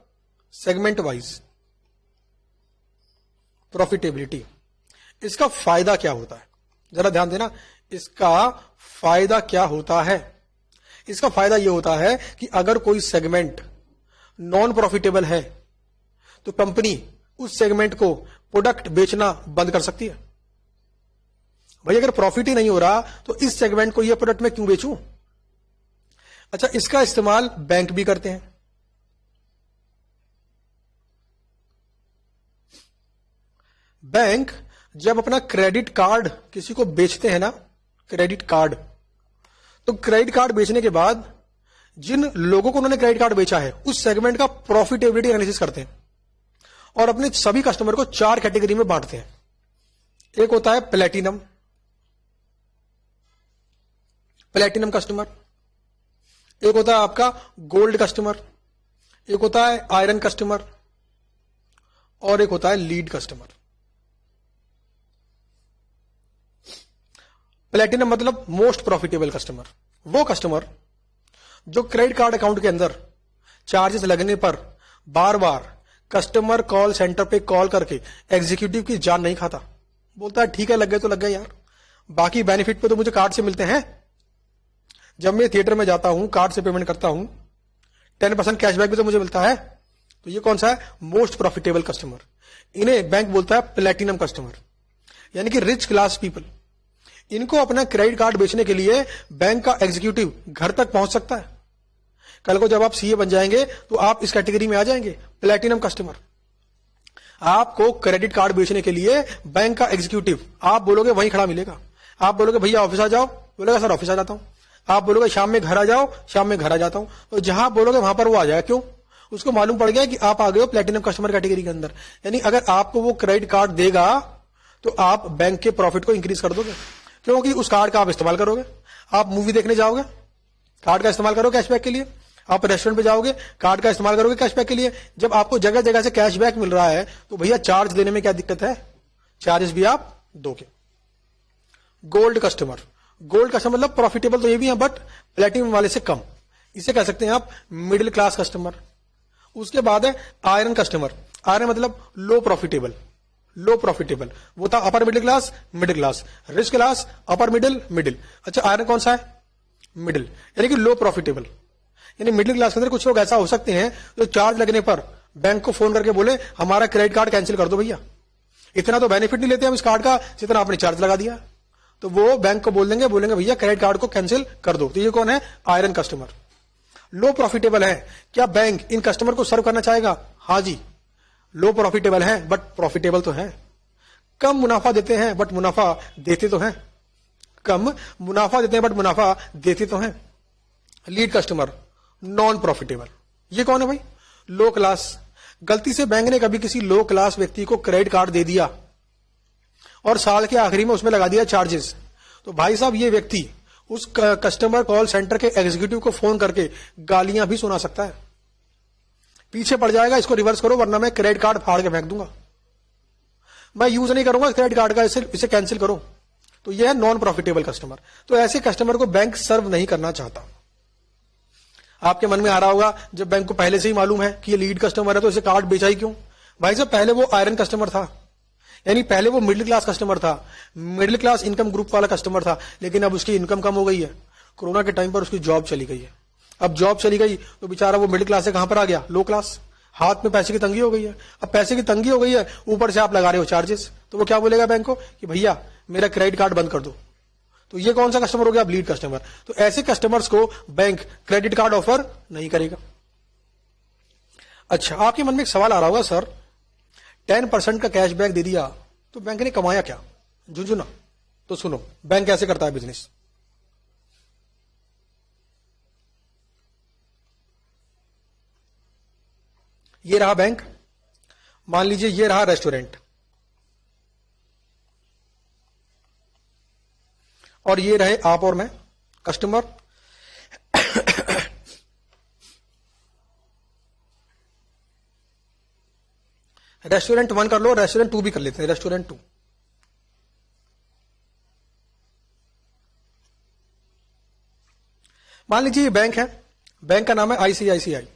[SPEAKER 1] segment wise profitability. इसका फायदा क्या होता है, जरा ध्यान देना, इसका फायदा क्या होता है? इसका फायदा यह होता है कि अगर कोई सेगमेंट नॉन प्रॉफिटेबल है तो कंपनी उस सेगमेंट को प्रोडक्ट बेचना बंद कर सकती है। भाई अगर प्रॉफिट ही नहीं हो रहा तो इस सेगमेंट को ये प्रोडक्ट में क्यों बेचूं? अच्छा, इसका इस्तेमाल बैंक भी करते हैं। बैंक जब अपना क्रेडिट कार्ड किसी को बेचते हैं ना, क्रेडिट कार्ड, तो क्रेडिट कार्ड बेचने के बाद जिन लोगों को उन्होंने क्रेडिट कार्ड बेचा है उस सेगमेंट का प्रॉफिटेबिलिटी एनालिसिस करते हैं और अपने सभी कस्टमर को 4 कैटेगरी में बांटते हैं। एक होता है प्लेटिनम कस्टमर, एक होता है आपका गोल्ड कस्टमर, एक होता है आयरन कस्टमर और एक होता है लीड कस्टमर। प्लेटिनम मतलब मोस्ट प्रॉफिटेबल कस्टमर, वो कस्टमर जो क्रेडिट कार्ड अकाउंट के अंदर चार्जेस लगने पर बार बार कस्टमर कॉल सेंटर पे कॉल करके एग्जीक्यूटिव की जान नहीं खाता, बोलता है ठीक है लग गए तो लग गए यार, बाकी बेनिफिट पे तो मुझे कार्ड से मिलते हैं। जब मैं थिएटर में जाता हूं कार्ड से पेमेंट करता हूं 10% कैशबैक भी तो मुझे मिलता है। तो ये कौन सा है? Most profitable customer. इन्हें बैंक बोलता है प्लेटिनम कस्टमर, यानी कि रिच क्लास पीपल। इनको अपना क्रेडिट कार्ड बेचने के लिए बैंक का एग्जीक्यूटिव घर तक पहुंच सकता है। कल को जब आप सीए बन जाएंगे तो आप इस कैटेगरी में आ जाएंगे, प्लेटिनम कस्टमर। आपको क्रेडिट कार्ड बेचने के लिए बैंक का एग्जीक्यूटिव आप बोलोगे वहीं खड़ा मिलेगा। आप बोलोगे भैया ऑफिस आ जाओ, बोलेगा सर ऑफिस आ जाता हूं। आप बोलोगे शाम में घर आ जाओ, शाम में घर आ जाता हूं। तो जहां बोलोगे वहां पर वो आ जाएगा। क्यों? उसको मालूम पड़ गया कि आप आ गए हो प्लेटिनम कस्टमर कैटेगरी के अंदर। यानी अगर आपको वो क्रेडिट कार्ड देगा तो आप बैंक के प्रॉफिट को इंक्रीज कर दोगे, क्योंकि उस कार्ड का आप इस्तेमाल करोगे। आप मूवी देखने जाओगे, कार्ड का इस्तेमाल करोगे कैशबैक के लिए। आप रेस्टोरेंट पे जाओगे, कार्ड का इस्तेमाल करोगे कैशबैक के लिए। जब आपको जगह जगह से कैशबैक मिल रहा है तो भैया चार्ज देने में क्या दिक्कत है? चार्जेस भी आप दोगे। गोल्ड कस्टमर मतलब प्रॉफिटेबल तो ये भी है बट प्लेटिनम वाले से कम, इसे कह सकते हैं आप मिडिल क्लास कस्टमर। उसके बाद है आयरन कस्टमर। आयरन मतलब लो प्रॉफिटेबल, वो था upper middle class, rich class, upper middle. अच्छा आयरन कौन सा है? मिडिल, यानी कि लो प्रॉफिटेबल। यानी मिडिल क्लास के अंदर कुछ लोग ऐसा हो सकते हैं जो चार्ज लगने पर बैंक को फोन करके बोले हमारा क्रेडिट कार्ड कैंसिल कर दो भैया, इतना तो बेनिफिट नहीं लेते हम इस कार्ड का जितना आपने चार्ज लगा दिया। तो वो बैंक को बोलेंगे भैया क्रेडिट कार्ड को कैंसिल कर दो। तो ये कौन है? Iron customer. लो प्रॉफिटेबल है। क्या बैंक इन कस्टमर को सर्व करना चाहेगा? हाँ जी, लो प्रॉफिटेबल है बट प्रॉफिटेबल तो है। कम मुनाफा देते हैं बट मुनाफा देते तो हैं, लीड कस्टमर नॉन प्रॉफिटेबल। ये कौन है भाई? लो क्लास। गलती से बैंक ने कभी किसी लो क्लास व्यक्ति को क्रेडिट कार्ड दे दिया और साल के आखिरी में उसमें लगा दिया चार्जेस, तो भाई साहब ये व्यक्ति उस कस्टमर कॉल सेंटर के एग्जीक्यूटिव को फोन करके गालियां भी सुना सकता है। पीछे पड़ जाएगा, इसको रिवर्स करो वरना मैं क्रेडिट कार्ड फाड़ के फेंक दूंगा, मैं यूज नहीं करूंगा क्रेडिट कार्ड का, इसे कैंसिल करो। तो यह है नॉन प्रॉफिटेबल कस्टमर। तो ऐसे कस्टमर को बैंक सर्व नहीं करना चाहता। आपके मन में आ रहा होगा जब बैंक को पहले से ही मालूम है कि ये लीड कस्टमर है तो इसे कार्ड बेचा ही क्यों? भाई साहब पहले वो आयरन कस्टमर था, यानी पहले वो मिडिल क्लास कस्टमर था, मिडिल क्लास इनकम ग्रुप वाला कस्टमर था, लेकिन अब उसकी इनकम कम हो गई है। कोरोना के टाइम पर उसकी जॉब चली गई है। अब जॉब चली गई तो बेचारा वो मिडिल क्लास से कहां पर आ गया? लो क्लास। हाथ में पैसे की तंगी हो गई है। अब पैसे की तंगी हो गई है, ऊपर से आप लगा रहे हो चार्जेस, तो वो क्या बोलेगा बैंक को कि भैया मेरा क्रेडिट कार्ड बंद कर दो। तो ये कौन सा कस्टमर हो गया? अब लीड कस्टमर। तो ऐसे कस्टमर्स को बैंक क्रेडिट कार्ड ऑफर नहीं करेगा। अच्छा, आपके मन में एक सवाल आ रहा होगा, सर 10% का कैशबैक दे दिया तो बैंक ने कमाया क्या? झुंझुना। तो सुनो बैंक कैसे करता है बिजनेस। ये रहा बैंक, मान लीजिए ये रहा रेस्टोरेंट और ये रहे आप और मैं कस्टमर। रेस्टोरेंट 1 कर लो, रेस्टोरेंट 2 भी कर लेते हैं। रेस्टोरेंट 2, मान लीजिए ये बैंक है, बैंक का नाम है आईसीआईसीआई।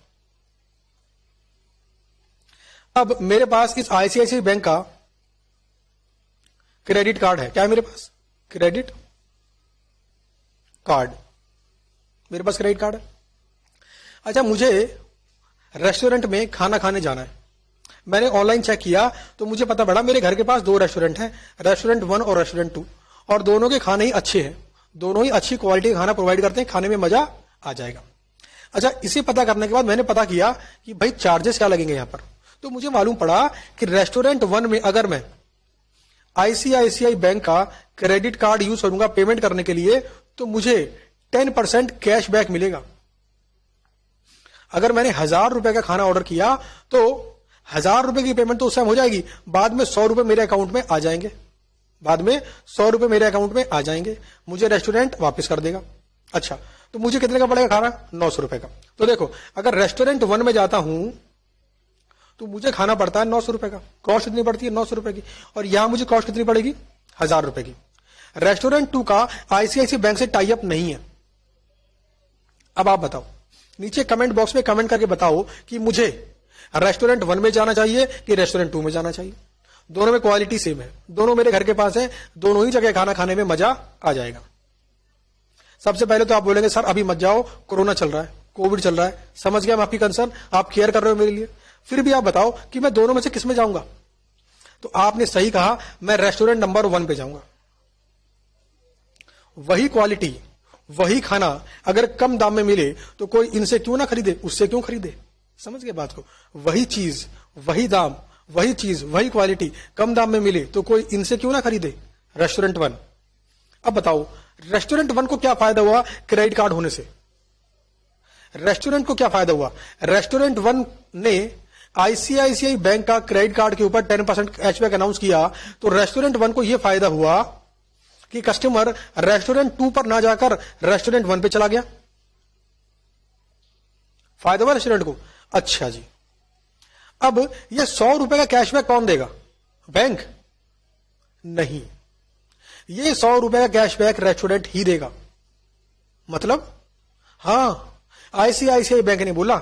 [SPEAKER 1] अब मेरे पास इस आईसीआईसीआई बैंक का क्रेडिट कार्ड है। क्या है मेरे पास? Credit card. मेरे पास क्रेडिट कार्ड है। अच्छा, मुझे रेस्टोरेंट में खाना खाने जाना है। मैंने ऑनलाइन चेक किया तो मुझे पता पड़ा मेरे घर के पास 2 रेस्टोरेंट हैं, रेस्टोरेंट 1 और रेस्टोरेंट 2, और दोनों के खाने ही अच्छे हैं, दोनों ही अच्छी क्वालिटी का खाना प्रोवाइड करते हैं, खाने में मजा आ जाएगा। अच्छा, इसे पता करने के बाद मैंने पता किया कि भाई चार्जेस क्या लगेंगे यहां पर। तो मुझे मालूम पड़ा कि रेस्टोरेंट 1 में अगर मैं आईसीआईसीआई बैंक का क्रेडिट कार्ड यूज करूंगा पेमेंट करने के लिए तो मुझे 10% कैशबैक मिलेगा। अगर मैंने 1000 रुपए का खाना ऑर्डर किया तो 1000 रुपए की पेमेंट तो उस टाइम हो जाएगी, बाद में 100 रुपए मेरे अकाउंट में आ जाएंगे, बाद में 100 रुपए मेरे अकाउंट में आ जाएंगे, मुझे रेस्टोरेंट वापस कर देगा। अच्छा, तो मुझे कितने का पड़ेगा खाना? 900 रुपए का। तो देखो, अगर रेस्टोरेंट 1 में जाता हूं तो मुझे खाना पड़ता है 900 रुपए का, कॉस्ट कितनी पड़ती है? 900 रुपए की। और यहां मुझे कॉस्ट कितनी पड़ेगी? 1000 रुपए की। रेस्टोरेंट 2 का आईसीआईसीआई बैंक से टाई अप नहीं है। अब आप बताओ, नीचे कमेंट बॉक्स में कमेंट करके बताओ कि मुझे रेस्टोरेंट 1 में जाना चाहिए कि रेस्टोरेंट 2 में जाना चाहिए। दोनों में क्वालिटी सेम है, दोनों मेरे घर के पास है, दोनों ही जगह खाना खाने में मजा आ जाएगा। सबसे पहले तो आप बोलेंगे सर अभी मत जाओ, कोरोना चल रहा है, कोविड चल रहा है। समझ गया मैं आपकी कंसर्न, आप केयर कर रहे हो मेरे लिए। फिर भी आप बताओ कि मैं दोनों में से किस में जाऊंगा? तो आपने सही कहा, मैं रेस्टोरेंट नंबर 1 पे जाऊंगा। वही क्वालिटी, वही खाना अगर कम दाम में मिले तो कोई इनसे क्यों ना खरीदे, उससे क्यों खरीदे? समझ गए बात को? वही चीज, वही दाम, वही चीज, वही क्वालिटी कम दाम में मिले तो कोई इनसे क्यों ना खरीदे? रेस्टोरेंट 1। अब बताओ, रेस्टोरेंट 1 को क्या फायदा हुआ क्रेडिट कार्ड होने से? रेस्टोरेंट को क्या फायदा हुआ? रेस्टोरेंट 1 ने आईसीआईसीआई बैंक का क्रेडिट कार्ड के ऊपर 10% कैशबैक अनाउंस किया, तो रेस्टोरेंट 1 को यह फायदा हुआ कि कस्टमर रेस्टोरेंट 2 पर ना जाकर रेस्टोरेंट 1 पे चला गया। फायदा हुआ रेस्टोरेंट को। अच्छा जी, अब ये 100 रुपए का कैशबैक कौन देगा? बैंक नहीं, ये 100 रुपए का कैशबैक रेस्टोरेंट ही देगा। मतलब हां, आईसीआईसीआई बैंक ने बोला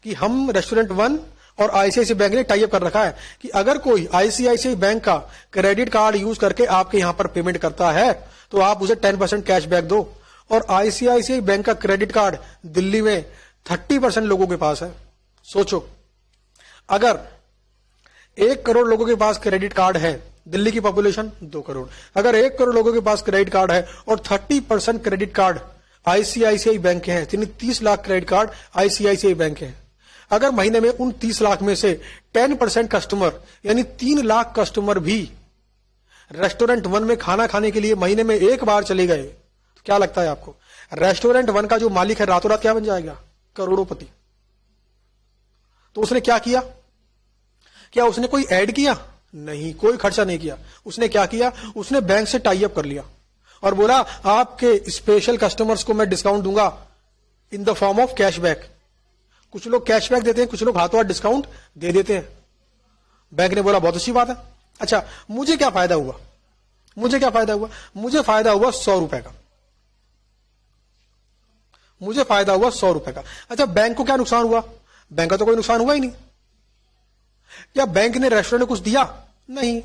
[SPEAKER 1] कि हम रेस्टोरेंट 1 और आईसीआईसीआई बैंक ने टाई अप कर रखा है कि अगर कोई आईसीआईसीआई बैंक का क्रेडिट कार्ड यूज करके आपके यहां पर पेमेंट करता है तो आप उसे 10% कैशबैक दो। और आईसीआईसीआई बैंक का क्रेडिट कार्ड दिल्ली में 30% लोगों के पास है। सोचो, अगर 1 करोड़ लोगों के पास क्रेडिट कार्ड है, दिल्ली की पॉपुलेशन 2 करोड़, अगर 1 करोड़ लोगों के पास क्रेडिट कार्ड है और 30% क्रेडिट कार्ड आईसीआईसीआई बैंक के हैं, यानी 30 lakh credit card ICICI bank के हैं। अगर महीने में उन 30 लाख में से 10% कस्टमर यानी 3 लाख कस्टमर भी रेस्टोरेंट 1 में खाना खाने के लिए महीने में 1 बार चले गए, तो क्या लगता है आपको रेस्टोरेंट 1 का जो मालिक है रातों रात क्या बन जाएगा? करोड़ोंपति। तो उसने क्या किया? क्या उसने कोई ऐड किया? नहीं, कोई खर्चा नहीं किया। उसने क्या किया? उसने बैंक से टाई अप कर लिया और बोला आपके स्पेशल कस्टमर्स को मैं डिस्काउंट दूंगा in the form of cashback. कुछ लोग कैशबैक देते हैं, कुछ लोग हाथों हाथ डिस्काउंट दे देते हैं। बैंक ने बोला बहुत अच्छी बात है। अच्छा, मुझे क्या फायदा हुआ? मुझे क्या फायदा हुआ? मुझे फायदा हुआ 100 रुपए का। मुझे फायदा हुआ 100 रुपए का। अच्छा, बैंक को क्या नुकसान हुआ? बैंक का तो कोई नुकसान हुआ ही नहीं। क्या बैंक ने रेस्टोरेंट को कुछ दिया? नहीं।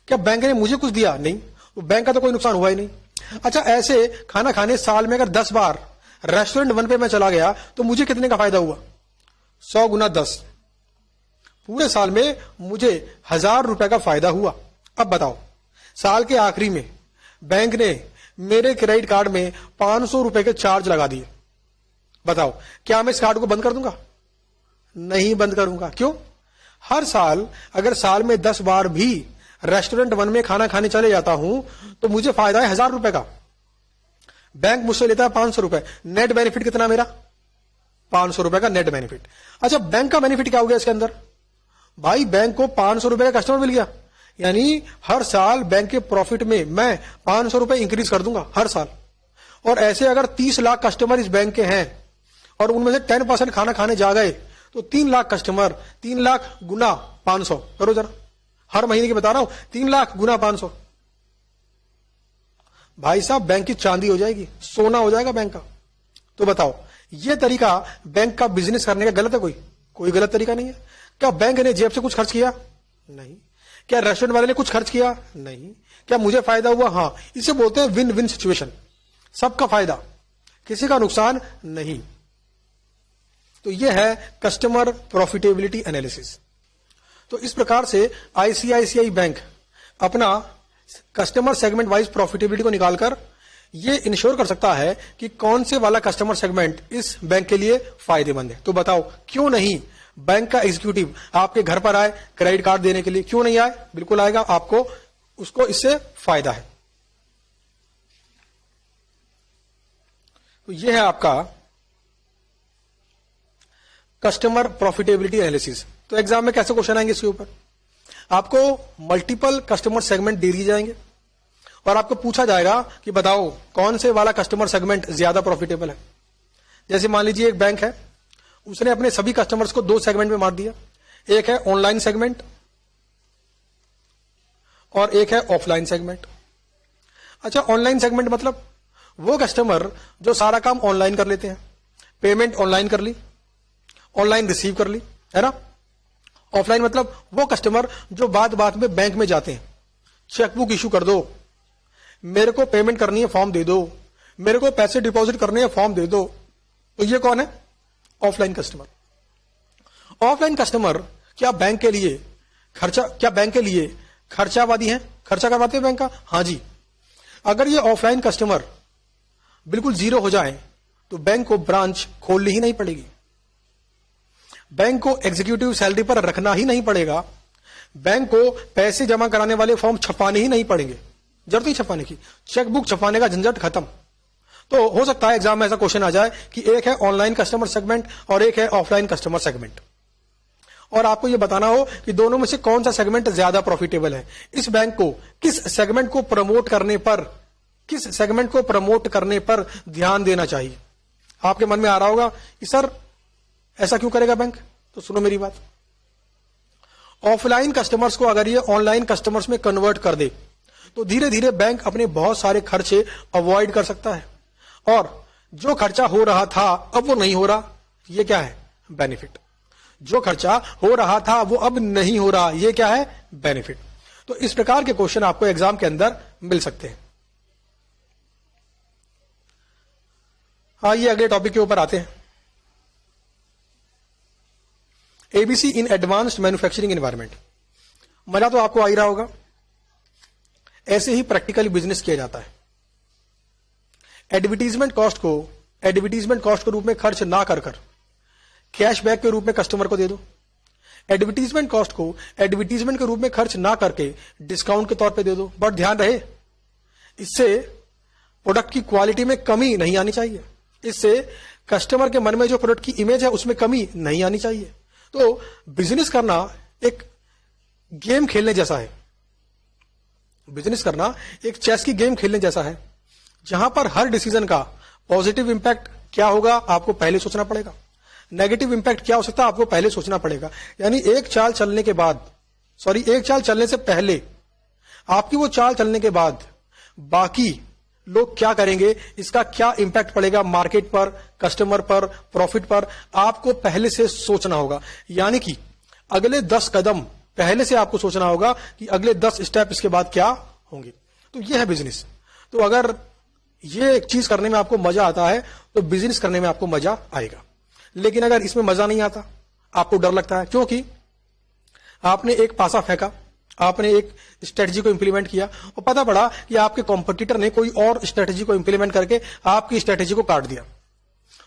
[SPEAKER 1] क्या बैंक ने मुझे कुछ दिया? नहीं। तो बैंक का तो कोई नुकसान हुआ ही नहीं। अच्छा, ऐसे खाना खाने साल में अगर 10 बार रेस्टोरेंट 1 पे मैं चला गया तो मुझे कितने का फायदा हुआ? 100 गुना 10, पूरे साल में मुझे 1000 रुपए का फायदा हुआ। अब बताओ, साल के आखिरी में बैंक ने मेरे क्रेडिट कार्ड में 500 रुपए के चार्ज लगा दिए। बताओ, क्या मैं इस कार्ड को बंद कर दूंगा? नहीं बंद करूंगा। क्यों? हर साल अगर साल में 10 बार भी रेस्टोरेंट 1 में खाना खाने चले जाता हूं तो मुझे फायदा है 1000 रुपए का। बैंक मुझसे लेता है 500 रुपए। नेट बेनिफिट कितना मेरा? 500 रुपए का नेट बेनिफिट। अच्छा, बैंक का बेनिफिट क्या हो गया इसके अंदर? भाई, बैंक को 500 रुपए का कस्टमर मिल गया, यानी हर साल बैंक के प्रॉफिट में मैं 500 रुपए इंक्रीज कर दूंगा हर साल। और ऐसे अगर 30 लाख कस्टमर इस बैंक के हैं और उनमें से 10% खाना खाने जा गए तो 3 लाख कस्टमर, 3 लाख गुना 500 करो जरा, हर महीने की बता रहा हूं, 3 लाख गुना 500। भाई साहब, बैंक की चांदी हो जाएगी, सोना हो जाएगा बैंक का। तो बताओ, यह तरीका बैंक का बिजनेस करने का गलत है? कोई गलत तरीका नहीं है। क्या बैंक ने जेब से कुछ खर्च किया? नहीं। क्या रेस्टोरेंट वाले ने कुछ खर्च किया? नहीं। क्या मुझे फायदा हुआ? हां। इसे बोलते हैं विन विन सिचुएशन, सबका फायदा, किसी का नुकसान नहीं। तो यह है कस्टमर प्रॉफिटेबिलिटी एनालिसिस। तो इस प्रकार से आईसीआईसीआई बैंक अपना कस्टमर सेगमेंट वाइज प्रॉफिटेबिलिटी को निकालकर यह इंश्योर कर सकता है कि कौन से वाला कस्टमर सेगमेंट इस बैंक के लिए फायदेमंद है। तो बताओ, क्यों नहीं बैंक का एग्जीक्यूटिव आपके घर पर आए क्रेडिट कार्ड देने के लिए? क्यों नहीं आए? बिल्कुल आएगा। आपको उसको इससे फायदा है। तो यह है आपका कस्टमर प्रॉफिटेबिलिटी एनालिसिस। तो एग्जाम में कैसे क्वेश्चन आएंगे इसके ऊपर? आपको मल्टीपल कस्टमर सेगमेंट दे दिए जाएंगे और आपको पूछा जाएगा कि बताओ कौन से वाला कस्टमर सेगमेंट ज्यादा प्रॉफिटेबल है। जैसे मान लीजिए एक बैंक है, उसने अपने सभी कस्टमर्स को दो सेगमेंट में बांट दिया। एक है ऑनलाइन सेगमेंट और एक है ऑफलाइन सेगमेंट। अच्छा, ऑनलाइन सेगमेंट मतलब वो कस्टमर जो सारा काम ऑनलाइन कर लेते हैं, पेमेंट ऑनलाइन कर ली, ऑनलाइन रिसीव कर ली, है ना। ऑफलाइन मतलब वो कस्टमर जो बात बात में बैंक में जाते हैं, चेकबुक इशू कर दो, मेरे को पेमेंट करनी है फॉर्म दे दो, मेरे को पैसे डिपॉजिट करने हैं फॉर्म दे दो। तो ये कौन है? Offline customer. ऑफलाइन कस्टमर क्या बैंक के लिए खर्चावादी हैं? खर्चा करवाते हैं बैंक का? हाँ जी। अगर ये ऑफलाइन कस्टमर बिल्कुल जीरो हो जाए तो बैंक को ब्रांच खोलनी ही नहीं पड़ेगी, बैंक को एग्जीक्यूटिव सैलरी पर रखना ही नहीं पड़ेगा, बैंक को पैसे जमा कराने वाले फॉर्म छपाने ही नहीं पड़ेंगे, जरूरत ही छपाने की, चेकबुक छपाने का झंझट खत्म। तो हो सकता है एग्जाम में ऐसा क्वेश्चन आ जाए कि एक है ऑनलाइन कस्टमर सेगमेंट और एक है ऑफलाइन कस्टमर सेगमेंट, और आपको यह बताना हो कि दोनों में से कौन सा सेगमेंट ज्यादा प्रॉफिटेबल है। इस बैंक को किस सेगमेंट को प्रमोट करने पर ध्यान देना चाहिए। आपके मन में आ रहा होगा कि सर ऐसा क्यों करेगा बैंक? तो सुनो मेरी बात। ऑफलाइन कस्टमर्स को अगर ये ऑनलाइन कस्टमर्स में कन्वर्ट कर दे तो धीरे धीरे बैंक अपने बहुत सारे खर्चे अवॉइड कर सकता है, और जो खर्चा हो रहा था अब वो नहीं हो रहा, ये क्या है? बेनिफिट। जो खर्चा हो रहा था वो अब नहीं हो रहा, ये क्या है? बेनिफिट। तो इस प्रकार के क्वेश्चन आपको एग्जाम के अंदर मिल सकते हैं। आइए अगले टॉपिक के ऊपर आते हैं। एबीसी इन एडवांस्ड मैन्युफैक्चरिंग एनवायरनमेंट। मजा तो आपको आ ही रहा होगा, ऐसे ही प्रैक्टिकली बिजनेस किया जाता है। एडवर्टीजमेंट कॉस्ट के रूप में खर्च ना कर कैशबैक के रूप में कस्टमर को दे दो। एडवर्टीजमेंट कॉस्ट को एडवर्टीजमेंट के रूप में खर्च ना करके डिस्काउंट के तौर पे दे दो। बट ध्यान रहे, इससे प्रोडक्ट की क्वालिटी में कमी नहीं आनी चाहिए, इससे कस्टमर के मन में जो प्रोडक्ट की इमेज है उसमें कमी नहीं आनी चाहिए। तो बिजनेस करना एक गेम खेलने जैसा है, बिजनेस करना एक चेस की गेम खेलने जैसा है, जहां पर हर डिसीजन का पॉजिटिव इंपैक्ट क्या होगा आपको पहले सोचना पड़ेगा, नेगेटिव इंपैक्ट क्या हो सकता है आपको पहले सोचना पड़ेगा। यानी एक चाल चलने से पहले, आपकी वो चाल चलने के बाद बाकी लोग क्या करेंगे, इसका क्या इंपैक्ट पड़ेगा मार्केट पर, कस्टमर पर, प्रॉफिट पर, आपको पहले से सोचना होगा। यानी कि अगले 10 कदम पहले से आपको सोचना होगा कि अगले 10 स्टेप इसके बाद क्या होंगे। तो यह है बिजनेस। तो अगर ये एक चीज करने में आपको मजा आता है तो बिजनेस करने में आपको मजा आएगा। लेकिन अगर इसमें मजा नहीं आता, आपको डर लगता है, क्योंकि आपने एक पासा फेंका, आपने एक स्ट्रेटजी को इंप्लीमेंट किया और पता पड़ा कि आपके कॉम्पिटिटर ने कोई और स्ट्रेटजी को इंप्लीमेंट करके आपकी स्ट्रेटजी को काट दिया,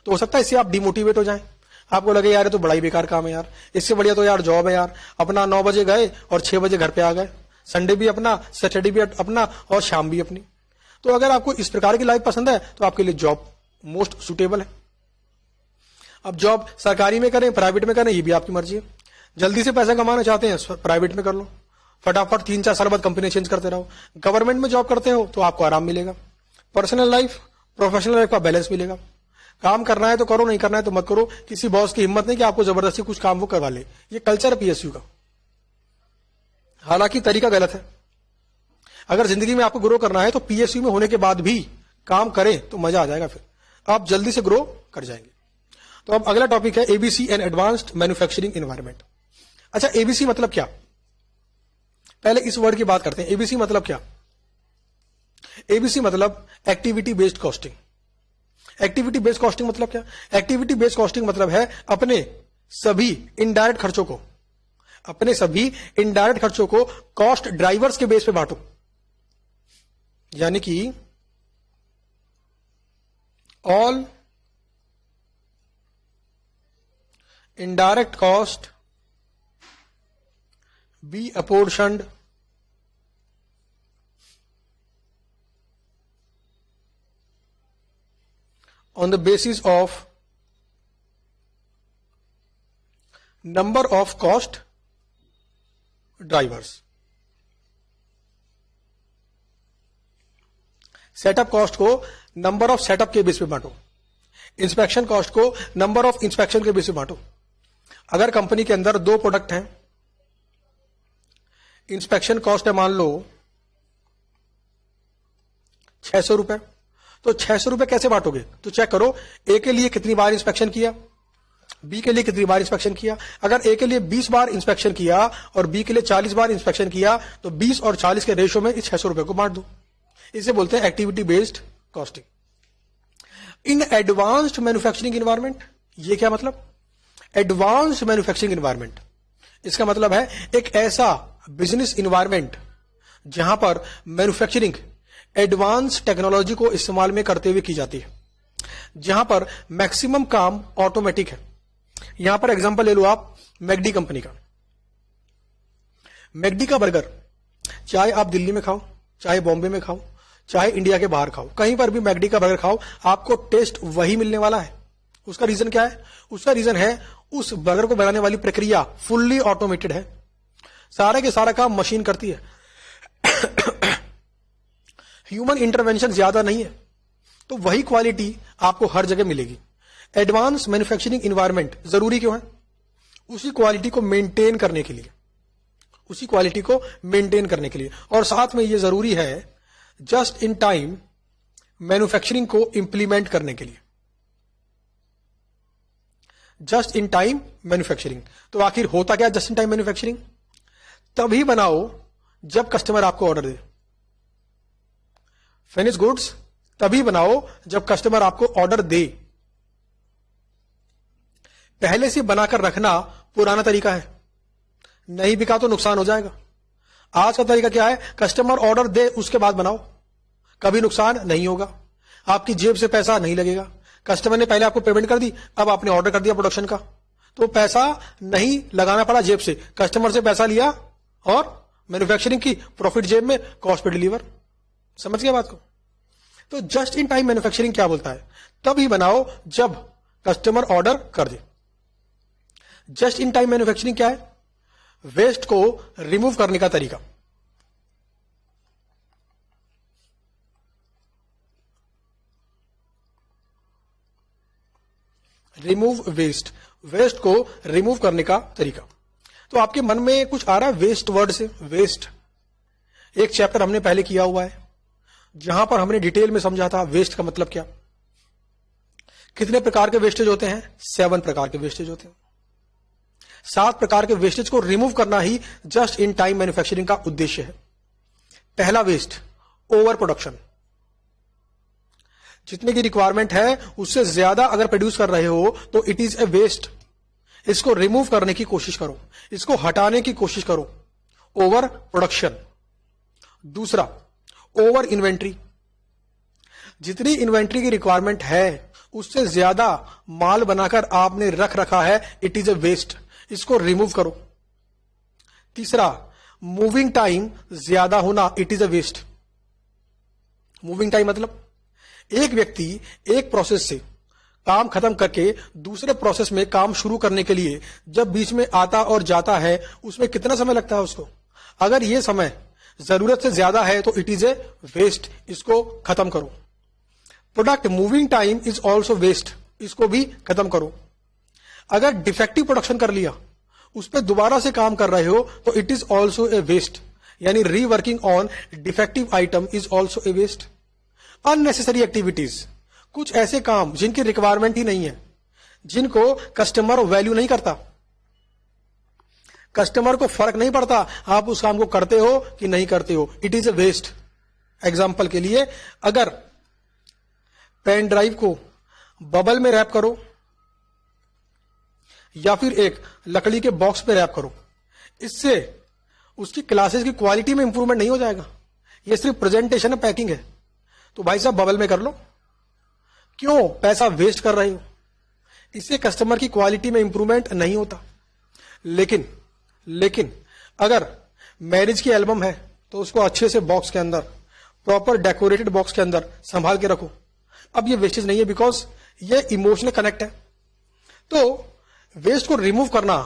[SPEAKER 1] तो हो सकता है इससे आप डिमोटिवेट हो जाएं। आपको लगे यार ये तो बड़ा ही बेकार काम है यार, इससे बढ़िया तो यार जॉब है यार, अपना 9 बजे गए और 6 बजे घर पे आ गए, संडे भी अपना, सैटरडे भी अपना और शाम भी अपनी। तो अगर आपको इस प्रकार की लाइफ पसंद है तो आपके लिए जॉब मोस्ट सुटेबल है। अब जॉब सरकारी में करें, प्राइवेट में करें, ये भी आपकी मर्जी है। जल्दी से पैसा कमाना चाहते हैं प्राइवेट में कर लो, फटाफट 3-4 साल बाद कंपनी चेंज करते रहो। गवर्नमेंट में जॉब करते हो तो आपको आराम मिलेगा, पर्सनल लाइफ प्रोफेशनल लाइफ का बैलेंस मिलेगा। काम करना है तो करो, नहीं करना है तो मत करो। किसी बॉस की हिम्मत नहीं कि आपको जबरदस्ती कुछ काम वो करवा ले। ये कल्चर है पीएसयू का, हालांकि तरीका गलत है। अगर जिंदगी में आपको ग्रो करना है तो पीएसयू में होने के बाद भी काम करें तो मजा आ जाएगा, फिर आप जल्दी से ग्रो कर जाएंगे। तो अब अगला टॉपिक है ABC and advanced manufacturing environment. अच्छा, एबीसी मतलब क्या? पहले इस वर्ड की बात करते हैं। एबीसी मतलब क्या? एबीसी मतलब activity based costing. Activity based costing मतलब क्या? एक्टिविटी बेस्ड कॉस्टिंग मतलब है अपने सभी इनडायरेक्ट खर्चों को कॉस्ट ड्राइवर्स के बेस पे बांटो। यानी कि all indirect cost be apportioned on the basis of number of cost drivers. Setup cost को नंबर ऑफ सेटअप के बेस पे बांटो, इंस्पेक्शन कॉस्ट को नंबर ऑफ इंस्पेक्शन के बेस पे बांटो. अगर कंपनी के अंदर 2 प्रोडक्ट हैं, इंस्पेक्शन कॉस्ट है मान लो 600 रुपए, तो 600 रुपए कैसे बांटोगे? तो चेक करो ए के लिए कितनी बार इंस्पेक्शन किया, बी के लिए कितनी बार इंस्पेक्शन किया. अगर ए के लिए 20 बार इंस्पेक्शन किया और बी के लिए 40 बार इंस्पेक्शन किया, तो 20 और 40 के रेशियो में इस 600 रुपए को बांट दो. इसे बोलते हैं एक्टिविटी बेस्ड कॉस्टिंग. इन एडवांस्ड मैन्युफैक्चरिंग एनवायरमेंट, ये क्या मतलब? एडवांस्ड मैन्युफैक्चरिंग एनवायरमेंट, इसका मतलब है एक ऐसा बिजनेस एनवायरमेंट जहां पर मैन्युफैक्चरिंग एडवांस टेक्नोलॉजी को इस्तेमाल में करते हुए की जाती है, जहां पर मैक्सिमम काम ऑटोमेटिक है. यहां पर एग्जांपल ले लो आप मैकडी कंपनी का. मैकडी का बर्गर चाहे आप दिल्ली में खाओ, चाहे बॉम्बे में खाओ, चाहे इंडिया के बाहर खाओ, कहीं पर भी मैकडी का बर्गर खाओ, आपको टेस्ट वही मिलने वाला है. उसका रीजन क्या है? उसका रीजन है उस बर्गर को बनाने वाली प्रक्रिया फुल्ली ऑटोमेटेड है, सारे के सारा काम मशीन करती है. ह्यूमन इंटरवेंशन ज्यादा नहीं है, तो वही क्वालिटी आपको हर जगह मिलेगी. एडवांस मैन्युफैक्चरिंग एनवायरनमेंट जरूरी क्यों है? उसी क्वालिटी को मेंटेन करने के लिए, उसी क्वालिटी को मेंटेन करने के लिए. और साथ में यह जरूरी है जस्ट इन टाइम मैन्युफैक्चरिंग को इंप्लीमेंट करने के लिए. जस्ट इन टाइम मैन्युफैक्चरिंग, तो आखिर होता क्या जस्ट इन टाइम मैन्युफैक्चरिंग? तभी बनाओ जब कस्टमर आपको ऑर्डर दे. फिनिश गुड्स तभी बनाओ जब कस्टमर आपको ऑर्डर दे. पहले से बनाकर रखना पुराना तरीका है, नहीं बिका तो नुकसान हो जाएगा. आज का तरीका क्या है? कस्टमर ऑर्डर दे उसके बाद बनाओ, कभी नुकसान नहीं होगा, आपकी जेब से पैसा नहीं लगेगा. कस्टमर ने पहले आपको पेमेंट कर दी, अब आपने ऑर्डर कर दिया प्रोडक्शन का, तो पैसा नहीं लगाना पड़ा जेब से, कस्टमर से पैसा लिया और मैन्युफैक्चरिंग की, प्रॉफिट जेब में, कॉस्ट पे डिलीवर. समझ गए बात को? तो जस्ट इन टाइम मैन्युफैक्चरिंग क्या बोलता है? तभी बनाओ जब कस्टमर ऑर्डर कर दे. जस्ट इन टाइम मैन्युफैक्चरिंग क्या है? वेस्ट को रिमूव करने का तरीका. रिमूव वेस्ट, वेस्ट को रिमूव करने का तरीका. तो आपके मन में कुछ आ रहा है वेस्ट वर्ड से? वेस्ट एक चैप्टर हमने पहले किया हुआ है, जहां पर हमने डिटेल में समझा था वेस्ट का मतलब क्या. कितने प्रकार के वेस्टेज होते हैं? 7 प्रकार के वेस्टेज होते हैं. 7 प्रकार के वेस्टेज को रिमूव करना ही जस्ट इन टाइम मैन्युफैक्चरिंग का उद्देश्य है. पहला वेस्ट, ओवर प्रोडक्शन. जितने की रिक्वायरमेंट है उससे ज्यादा अगर प्रोड्यूस कर रहे हो तो इट इज ए वेस्ट. इसको रिमूव करने की कोशिश करो, इसको हटाने की कोशिश करो. Over production. दूसरा, ओवर इन्वेंट्री. जितनी इन्वेंट्री की रिक्वायरमेंट है उससे ज्यादा माल बनाकर आपने रख रखा है, इट इज ए वेस्ट. इसको रिमूव करो. तीसरा, मूविंग टाइम ज्यादा होना, it is a waste. Moving time मतलब एक व्यक्ति एक प्रोसेस से काम खत्म करके दूसरे प्रोसेस में काम शुरू करने के लिए जब बीच में आता और जाता है, उसमें कितना समय लगता है उसको. अगर यह समय जरूरत से ज्यादा है तो इट इज ए वेस्ट. इसको खत्म करो. Product moving time is also waste. इसको भी खत्म करो. अगर डिफेक्टिव प्रोडक्शन कर लिया, उस पर दोबारा से काम कर रहे हो तो it is also a waste. यानी reworking on defective item is also a waste. Unnecessary activities, कुछ ऐसे काम जिनकी रिक्वायरमेंट ही नहीं है, जिनको कस्टमर वैल्यू नहीं करता, कस्टमर को फर्क नहीं पड़ता आप उस काम को करते हो कि नहीं करते हो, it is a waste. Example के लिए, अगर पेन ड्राइव को बबल में रैप करो या फिर एक लकड़ी के बॉक्स पे रैप करो, इससे उसकी क्लासेस की क्वालिटी में इंप्रूवमेंट नहीं हो जाएगा. ये सिर्फ प्रेजेंटेशन है, पैकिंग है. तो भाई साहब बबल में कर लो, क्यों पैसा वेस्ट कर रहे हो? इससे कस्टमर की क्वालिटी में इंप्रूवमेंट नहीं होता. लेकिन अगर मैरिज की एल्बम है तो उसको अच्छे से बॉक्स के अंदर, प्रॉपर डेकोरेटेड बॉक्स के अंदर संभाल के रखो. अब ये वेस्टेज नहीं है, बिकॉज ये इमोशनल कनेक्ट है। तो वेस्ट को रिमूव करना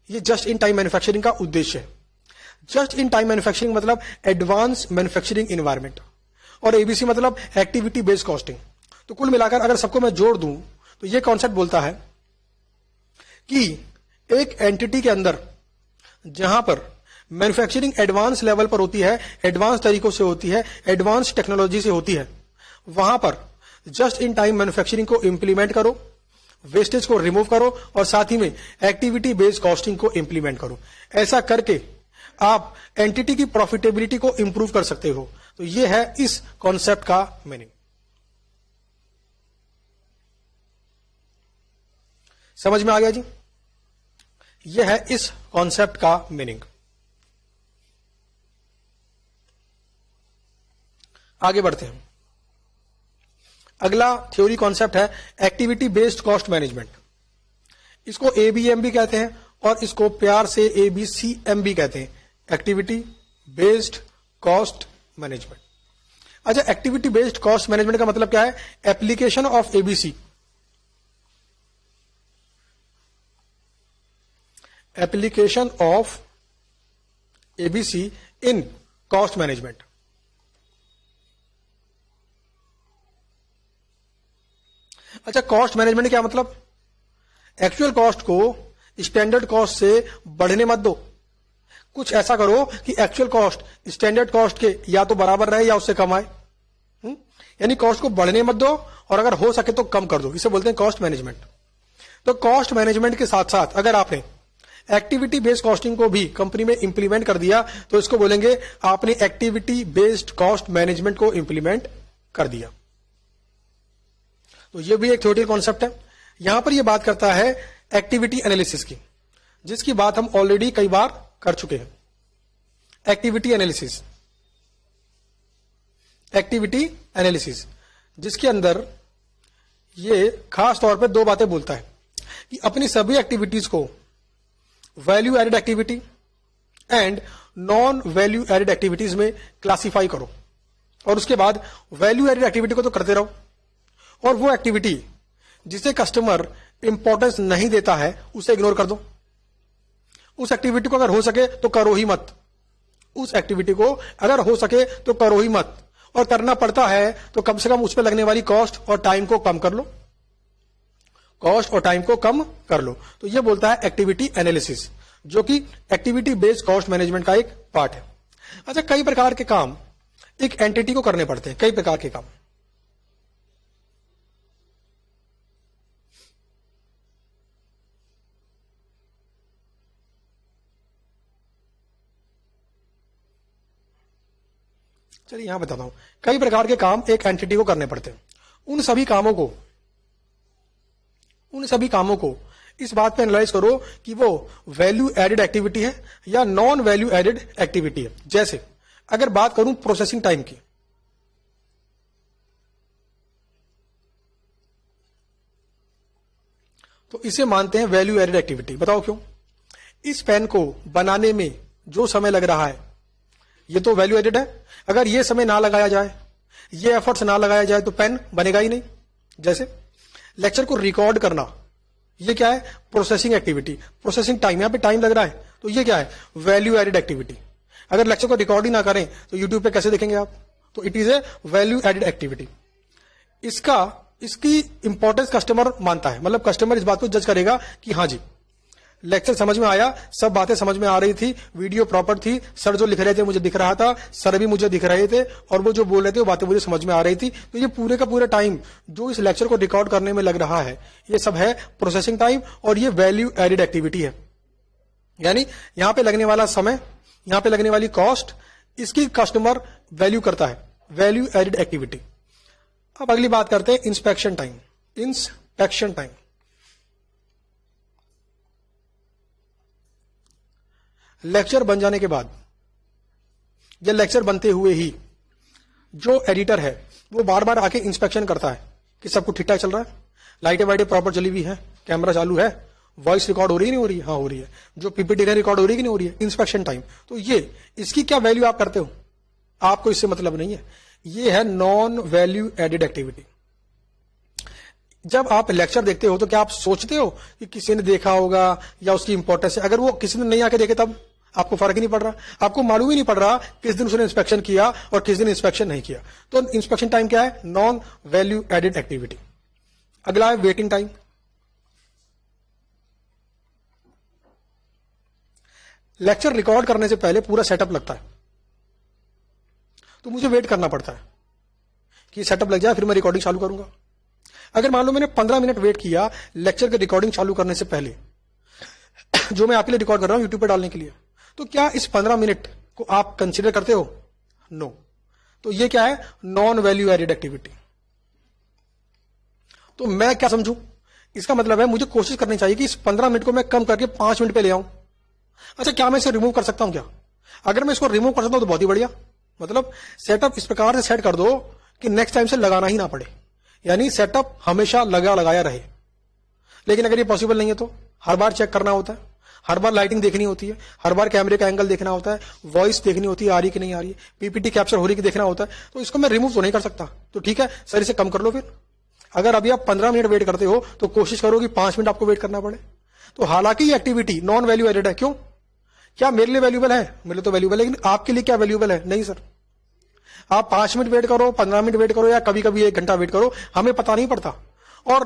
[SPEAKER 1] ये जस्ट इन टाइम मैन्युफैक्चरिंग का उद्देश्य है। जस्ट इन टाइम मैन्युफैक्चरिंग मतलब एडवांस मैन्युफैक्चरिंग एनवायरमेंट, और एबीसी मतलब एक्टिविटी बेस्ड कॉस्टिंग। तो कुल मिलाकर अगर सबको मैं जोड़ दूं तो ये कॉन्सेप्ट बोलता है कि एक एंटिटी के अंदर जहां पर मैन्युफैक्चरिंग एडवांस लेवल पर होती है, एडवांस तरीकों से होती है, एडवांस टेक्नोलॉजी से होती है, वहां पर जस्ट इन टाइम मैन्युफैक्चरिंग को इंप्लीमेंट करो, वेस्टेज को रिमूव करो और साथ ही में एक्टिविटी बेस्ड कॉस्टिंग को इंप्लीमेंट करो। ऐसा करके आप एंटिटी की प्रॉफिटेबिलिटी को इंप्रूव कर सकते हो। तो यह है इस कॉन्सेप्ट का मीनिंग। समझ में आ गया जी? यह है इस कॉन्सेप्ट का मीनिंग। आगे बढ़ते हैं। अगला थ्योरी कॉन्सेप्ट है एक्टिविटी बेस्ड कॉस्ट मैनेजमेंट। इसको एबीएम भी कहते हैं और इसको प्यार से एबीसीएम भी कहते हैं, एक्टिविटी बेस्ड कॉस्ट मैनेजमेंट। अच्छा, एक्टिविटी बेस्ड कॉस्ट मैनेजमेंट का मतलब क्या है? Application of ABC, application of ABC in cost management. अच्छा, कॉस्ट मैनेजमेंट क्या मतलब? एक्चुअल कॉस्ट को स्टैंडर्ड कॉस्ट से बढ़ने मत दो। कुछ ऐसा करो कि एक्चुअल कॉस्ट स्टैंडर्ड कॉस्ट के या तो बराबर रहे या उससे कम आए। यानी कॉस्ट को बढ़ने मत दो और अगर हो सके तो कम कर दो। इसे बोलते हैं कॉस्ट मैनेजमेंट। तो कॉस्ट मैनेजमेंट के साथ साथ अगर आपने एक्टिविटी बेस्ड कॉस्टिंग को भी कंपनी में इंप्लीमेंट कर दिया तो इसको बोलेंगे आपने एक्टिविटी बेस्ड कॉस्ट मैनेजमेंट को इंप्लीमेंट कर दिया। तो ये भी एक थ्योरेटिकल कॉन्सेप्ट है। यहां पर यह बात करता है एक्टिविटी एनालिसिस की, जिसकी बात हम ऑलरेडी कई बार कर चुके हैं। एक्टिविटी एनालिसिस, एक्टिविटी एनालिसिस जिसके अंदर ये खास तौर पर दो बातें बोलता है कि अपनी सभी एक्टिविटीज को value added activity and non value added activities में क्लासिफाई करो, और उसके बाद वैल्यू एडेड एक्टिविटी को तो करते रहो, और वो एक्टिविटी जिसे कस्टमर इंपॉर्टेंस नहीं देता है उसे इग्नोर कर दो। उस एक्टिविटी को अगर हो सके तो करो ही मत। उस एक्टिविटी को अगर हो सके तो करो ही मत, और करना पड़ता है तो कम से कम उस पर लगने वाली कॉस्ट और टाइम को कम कर लो। कॉस्ट और टाइम को कम कर लो। तो यह बोलता है एक्टिविटी एनालिसिस, जो कि एक्टिविटी बेस्ड कॉस्ट मैनेजमेंट का एक पार्ट है। अच्छा, कई प्रकार के काम एक एंटिटी को करने पड़ते हैं, कई प्रकार के काम। चलिए यहां बताता हूं। कई प्रकार के काम एक एंटिटी को करने पड़ते हैं। उन सभी कामों को इस बात पे एनालाइज करो कि वो वैल्यू एडेड एक्टिविटी है या नॉन वैल्यू एडेड एक्टिविटी है। जैसे अगर बात करूं प्रोसेसिंग टाइम की, तो इसे मानते हैं वैल्यू एडेड एक्टिविटी। बताओ क्यों? इस पेन को बनाने में जो समय लग रहा है ये तो वैल्यू एडेड है। अगर ये समय ना लगाया जाए, ये एफर्ट्स ना लगाया जाए तो पेन बनेगा ही नहीं। जैसे लेक्चर को रिकॉर्ड करना, ये क्या है? Processing activity, processing time. यहां पे टाइम लग रहा है तो ये क्या है? Value added activity. अगर लेक्चर को रिकॉर्ड ही ना करें तो यूट्यूब पे कैसे देखेंगे आप? तो it is a value added activity. इसकी इंपॉर्टेंस कस्टमर मानता है, मतलब कस्टमर इस बात को जज करेगा कि हाँ जी लेक्चर समझ में आया, सब बातें समझ में आ रही थी, वीडियो प्रॉपर थी, सर जो लिख रहे थे मुझे दिख रहा था, सर भी मुझे दिख रहे थे, और वो जो बोल रहे थे वो बातें मुझे समझ में आ रही थी। तो ये पूरे का पूरा टाइम जो इस लेक्चर को रिकॉर्ड करने में लग रहा है ये सब है प्रोसेसिंग टाइम, और ये वैल्यू एडेड एक्टिविटी है। यानी यहां पे लगने वाला समय, यहां पे लगने वाली कॉस्ट, इसकी कस्टमर वैल्यू करता है, वैल्यू एडेड एक्टिविटी। अब अगली बात करते हैं inspection time. Inspection time lecture बन जाने के बाद या लेक्चर बनते हुए ही जो एडिटर है वो बार बार आके इंस्पेक्शन करता है कि सब कुछ ठीक ठाक चल रहा है, लाइटें वाइटें प्रॉपर चली हुई है, कैमरा चालू है, वॉइस रिकॉर्ड हो रही नहीं हो रही है? हाँ हो रही है। जो पीपीटी रिकॉर्ड हो रही है कि नहीं हो रही है? Inspection time. तो ये इसकी क्या वैल्यू आप करते हो? आपको इससे मतलब नहीं है। ये है नॉन वैल्यू एडेड एक्टिविटी। जब आप लेक्चर देखते हो तो क्या आप सोचते हो कि किसी ने देखा होगा या उसकी इंपॉर्टेंस है? अगर वो किसी ने नहीं आके देखे तब आपको फर्क ही नहीं पड़ रहा, आपको मालूम ही नहीं पड़ रहा किस दिन उसने इंस्पेक्शन किया और किस दिन इंस्पेक्शन नहीं किया। तो इंस्पेक्शन टाइम क्या है? Non value added activity. अगला है वेटिंग टाइम। लेक्चर रिकॉर्ड करने से पहले पूरा सेटअप लगता है, तो मुझे वेट करना पड़ता है कि सेटअप लग जाए फिर मैं रिकॉर्डिंग चालू करूंगा। अगर मान लो मैंने 15 मिनट वेट किया लेक्चर की रिकॉर्डिंग चालू करने से पहले, जो मैं आपके लिए रिकॉर्ड कर रहा हूं यूट्यूब पे डालने के लिए, तो क्या इस 15 मिनट को आप कंसीडर करते हो? नो। तो ये क्या है? Non value added activity. तो मैं क्या समझूं? इसका मतलब है मुझे कोशिश करनी चाहिए कि इस 15 मिनट को मैं कम करके 5 मिनट पे ले आऊं। अच्छा, क्या मैं इसे रिमूव कर सकता हूं क्या? अगर मैं इसको रिमूव कर सकता हूं तो बहुत ही बढ़िया। मतलब सेटअप इस प्रकार से सेट कर दो कि नेक्स्ट टाइम से लगाना ही ना पड़े, यानी सेटअप हमेशा लगाया रहे। लेकिन अगर ये पॉसिबल नहीं है तो हर बार चेक करना होता है, हर बार लाइटिंग देखनी होती है, हर बार कैमरे का एंगल देखना होता है, वॉइस देखनी होती है आ रही कि नहीं आ रही है, पीपीटी कैप्चर हो रही कि देखना होता है। तो इसको मैं रिमूव तो नहीं कर सकता, तो ठीक है सर इसे कम कर लो फिर। अगर अभी आप 15 मिनट वेट करते हो तो कोशिश करो कि 5 मिनट आपको वेट करना पड़े। तो हालांकि ये एक्टिविटी नॉन वैल्यू एडेड है। क्यों? क्या मेरे लिए वैल्यूबल है? मेरे लिए तो वैल्यूबल है, लेकिन आपके लिए क्या वैल्यूबल है? नहीं सर। आप 5 मिनट वेट करो, 15 मिनट वेट करो या कभी कभी 1 घंटा वेट करो, हमें पता नहीं पड़ता। और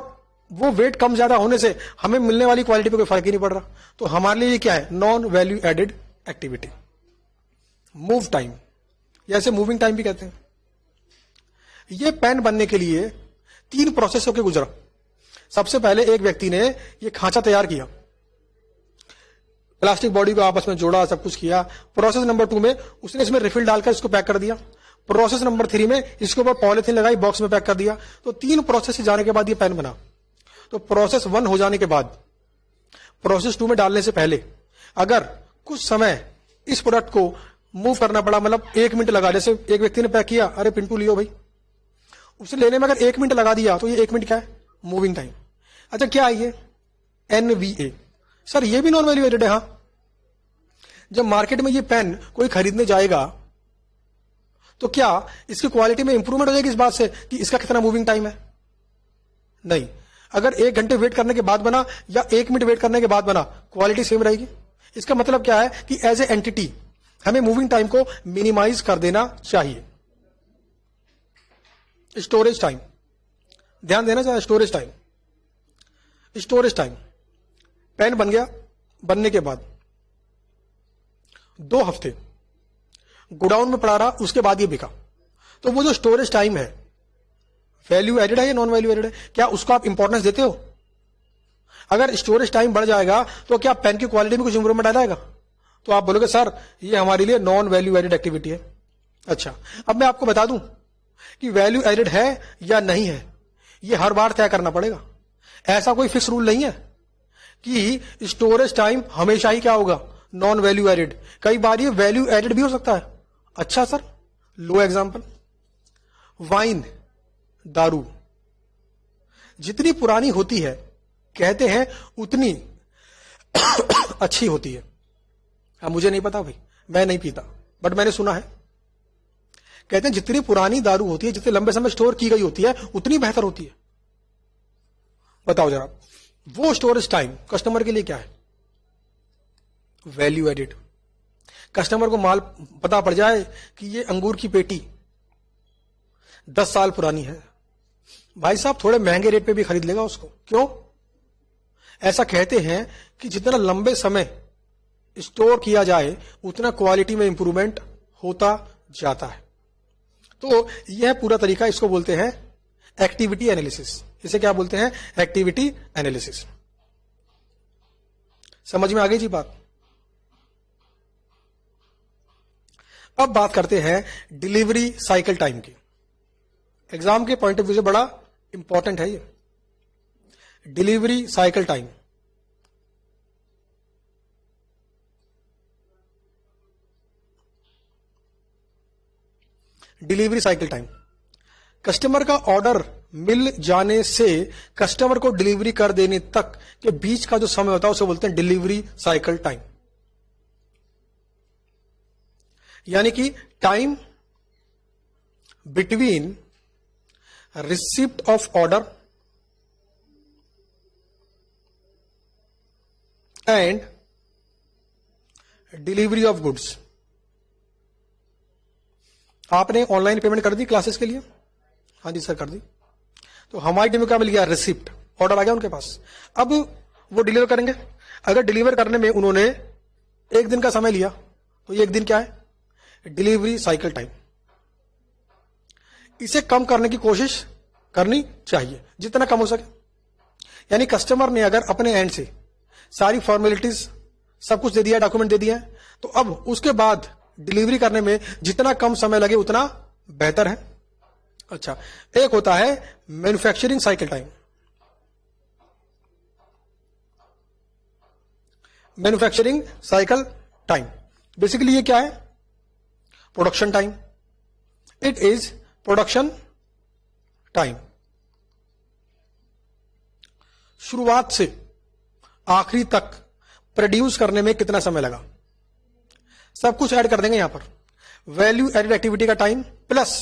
[SPEAKER 1] वो वेट कम ज्यादा होने से हमें मिलने वाली क्वालिटी पे कोई फर्क ही नहीं पड़ रहा। तो हमारे लिए ये क्या है? Non value added activity. Move time, या इसे मूविंग टाइम भी कहते हैं। ये पेन बनने के लिए 3 प्रोसेसों के गुजरा। सबसे पहले एक व्यक्ति ने ये खांचा तैयार किया, प्लास्टिक बॉडी को आपस में जोड़ा, सब कुछ किया। प्रोसेस नंबर 2 में उसने इसमें रिफिल डालकर इसको पैक कर दिया। प्रोसेस नंबर 3 में इसके ऊपर पॉलिथीन लगाई, बॉक्स में पैक कर दिया। तो 3 प्रोसेस जाने के बाद ये पेन बना। तो प्रोसेस 1 हो जाने के बाद प्रोसेस 2 में डालने से पहले अगर कुछ समय इस प्रोडक्ट को मूव करना पड़ा, मतलब 1 मिनट लगा, जैसे एक व्यक्ति ने पैक किया, अरे पिंटू लियो भाई, उसे लेने में अगर 1 मिनट लगा दिया तो ये 1 मिनट क्या है? Moving time. अच्छा, क्या है ये? NVA। सर ये भी नॉन वैल्यू एडेड है। हाँ, जब मार्केट में ये पेन कोई खरीदने जाएगा तो क्या इसकी क्वालिटी में इंप्रूवमेंट हो जाएगी इस बात से कि इसका कितना मूविंग टाइम है? नहीं। अगर 1 घंटे वेट करने के बाद बना या 1 मिनट वेट करने के बाद बना, क्वालिटी सेम रहेगी। इसका मतलब क्या है कि एज ए एंटिटी हमें मूविंग टाइम को मिनिमाइज कर देना चाहिए। स्टोरेज टाइम, ध्यान देना चाहिए। स्टोरेज टाइम, पेन बन गया, बनने के बाद 2 हफ्ते गोडाउन में पड़ा रहा, उसके बाद ये बिका। तो वो जो स्टोरेज टाइम है, वैल्यू एडेड है या नॉन वैल्यू एडेड है? क्या उसको आप इंपॉर्टेंस देते हो? अगर स्टोरेज टाइम बढ़ जाएगा तो क्या पेन की क्वालिटी में कुछ इंप्रूवमेंट आ जाएगा? तो आप बोलोगे सर ये हमारे लिए नॉन वैल्यू एडेड एक्टिविटी है। अच्छा, अब मैं आपको बता दूं कि वैल्यू एडेड है या नहीं है, ये हर बार तय करना पड़ेगा। ऐसा कोई फिक्स रूल नहीं है कि स्टोरेज टाइम हमेशा ही क्या होगा? Non value added. कई बार ये वैल्यू एडेड भी हो सकता है। अच्छा सर, लो एग्जांपल, वाइन, दारू जितनी पुरानी होती है कहते हैं उतनी अच्छी होती है। अब मुझे नहीं पता भाई, मैं नहीं पीता, बट मैंने सुना है, कहते हैं जितनी पुरानी दारू होती है, जितने लंबे समय स्टोर की गई होती है, उतनी बेहतर होती है। बताओ जरा, वो स्टोरेज टाइम कस्टमर के लिए क्या है? Value added. कस्टमर को माल पता पड़ जाए कि ये अंगूर की पेटी 10 साल पुरानी है, भाई साहब थोड़े महंगे रेट पे भी खरीद लेगा उसको। क्यों? ऐसा कहते हैं कि जितना लंबे समय स्टोर किया जाए उतना क्वालिटी में इंप्रूवमेंट होता जाता है। तो यह पूरा तरीका, इसको बोलते हैं एक्टिविटी एनालिसिस। इसे क्या बोलते हैं? Activity analysis. समझ में आ गई जी बात? अब बात करते हैं डिलीवरी साइकिल टाइम की। एग्जाम के पॉइंट ऑफ व्यू से बड़ा इंपॉर्टेंट है ये delivery cycle time. Delivery cycle time, customer का ऑर्डर मिल जाने से कस्टमर को डिलीवरी कर देने तक के बीच का जो समय होता है उसे बोलते हैं डिलीवरी साइकिल टाइम। यानी कि time between receipt of order and delivery of goods. आपने ऑनलाइन पेमेंट कर दी क्लासेस के लिए? हाँ जी सर कर दी। तो हमारी टीम को क्या मिल गया? रिसिप्ट, ऑर्डर आ गया उनके पास। अब वो डिलीवर करेंगे। अगर डिलीवर करने में उन्होंने एक दिन का समय लिया तो ये एक दिन क्या है? Delivery cycle time. इसे कम करने की कोशिश करनी चाहिए जितना कम हो सके। यानी कस्टमर ने अगर अपने एंड से सारी फॉर्मेलिटीज सब कुछ दे दिया, डॉक्यूमेंट दे दिया है, तो अब उसके बाद डिलीवरी करने में जितना कम समय लगे उतना बेहतर है। अच्छा, एक होता है manufacturing cycle time. Manufacturing cycle time basically ये क्या है? Production time. It is production time. शुरुआत से आखिरी तक प्रोड्यूस करने में कितना समय लगा, सब कुछ ऐड कर देंगे यहां पर। वैल्यू एडेड एक्टिविटी का time plus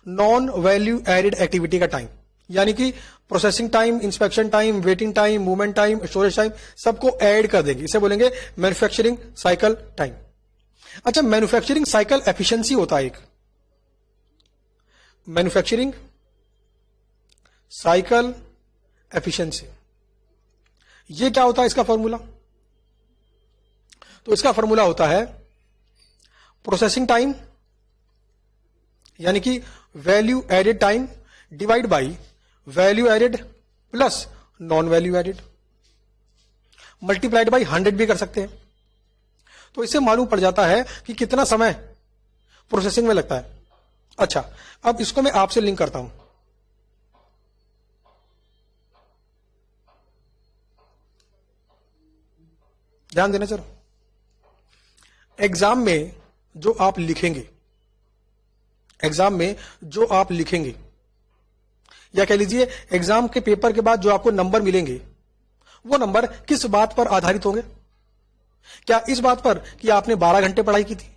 [SPEAKER 1] non value added activity का टाइम, यानी कि processing time, inspection time, waiting time, movement time, storage time, सबको ऐड कर देंगे। इसे बोलेंगे मैन्युफैक्चरिंग साइकिल टाइम। अच्छा, मैन्युफैक्चरिंग साइकिल एफिशिएंसी होता है एक। मैन्युफैक्चरिंग साइकिल एफिशिएंसी, ये क्या होता है इसका फॉर्मूला? तो इसका फॉर्मूला होता है प्रोसेसिंग टाइम यानी कि value added time divide by value added plus non value added, multiplied by 100 भी कर सकते हैं। तो इससे मालूम पड़ जाता है कि कितना समय प्रोसेसिंग में लगता है। अच्छा, अब इसको मैं आपसे लिंक करता हूं। ध्यान देना चलो। एग्जाम में जो आप लिखेंगे, एग्जाम में जो आप लिखेंगे, या कह लीजिए एग्जाम के पेपर के बाद जो आपको नंबर मिलेंगे, वो नंबर किस बात पर आधारित होंगे? क्या इस बात पर कि आपने 12 घंटे पढ़ाई की थी?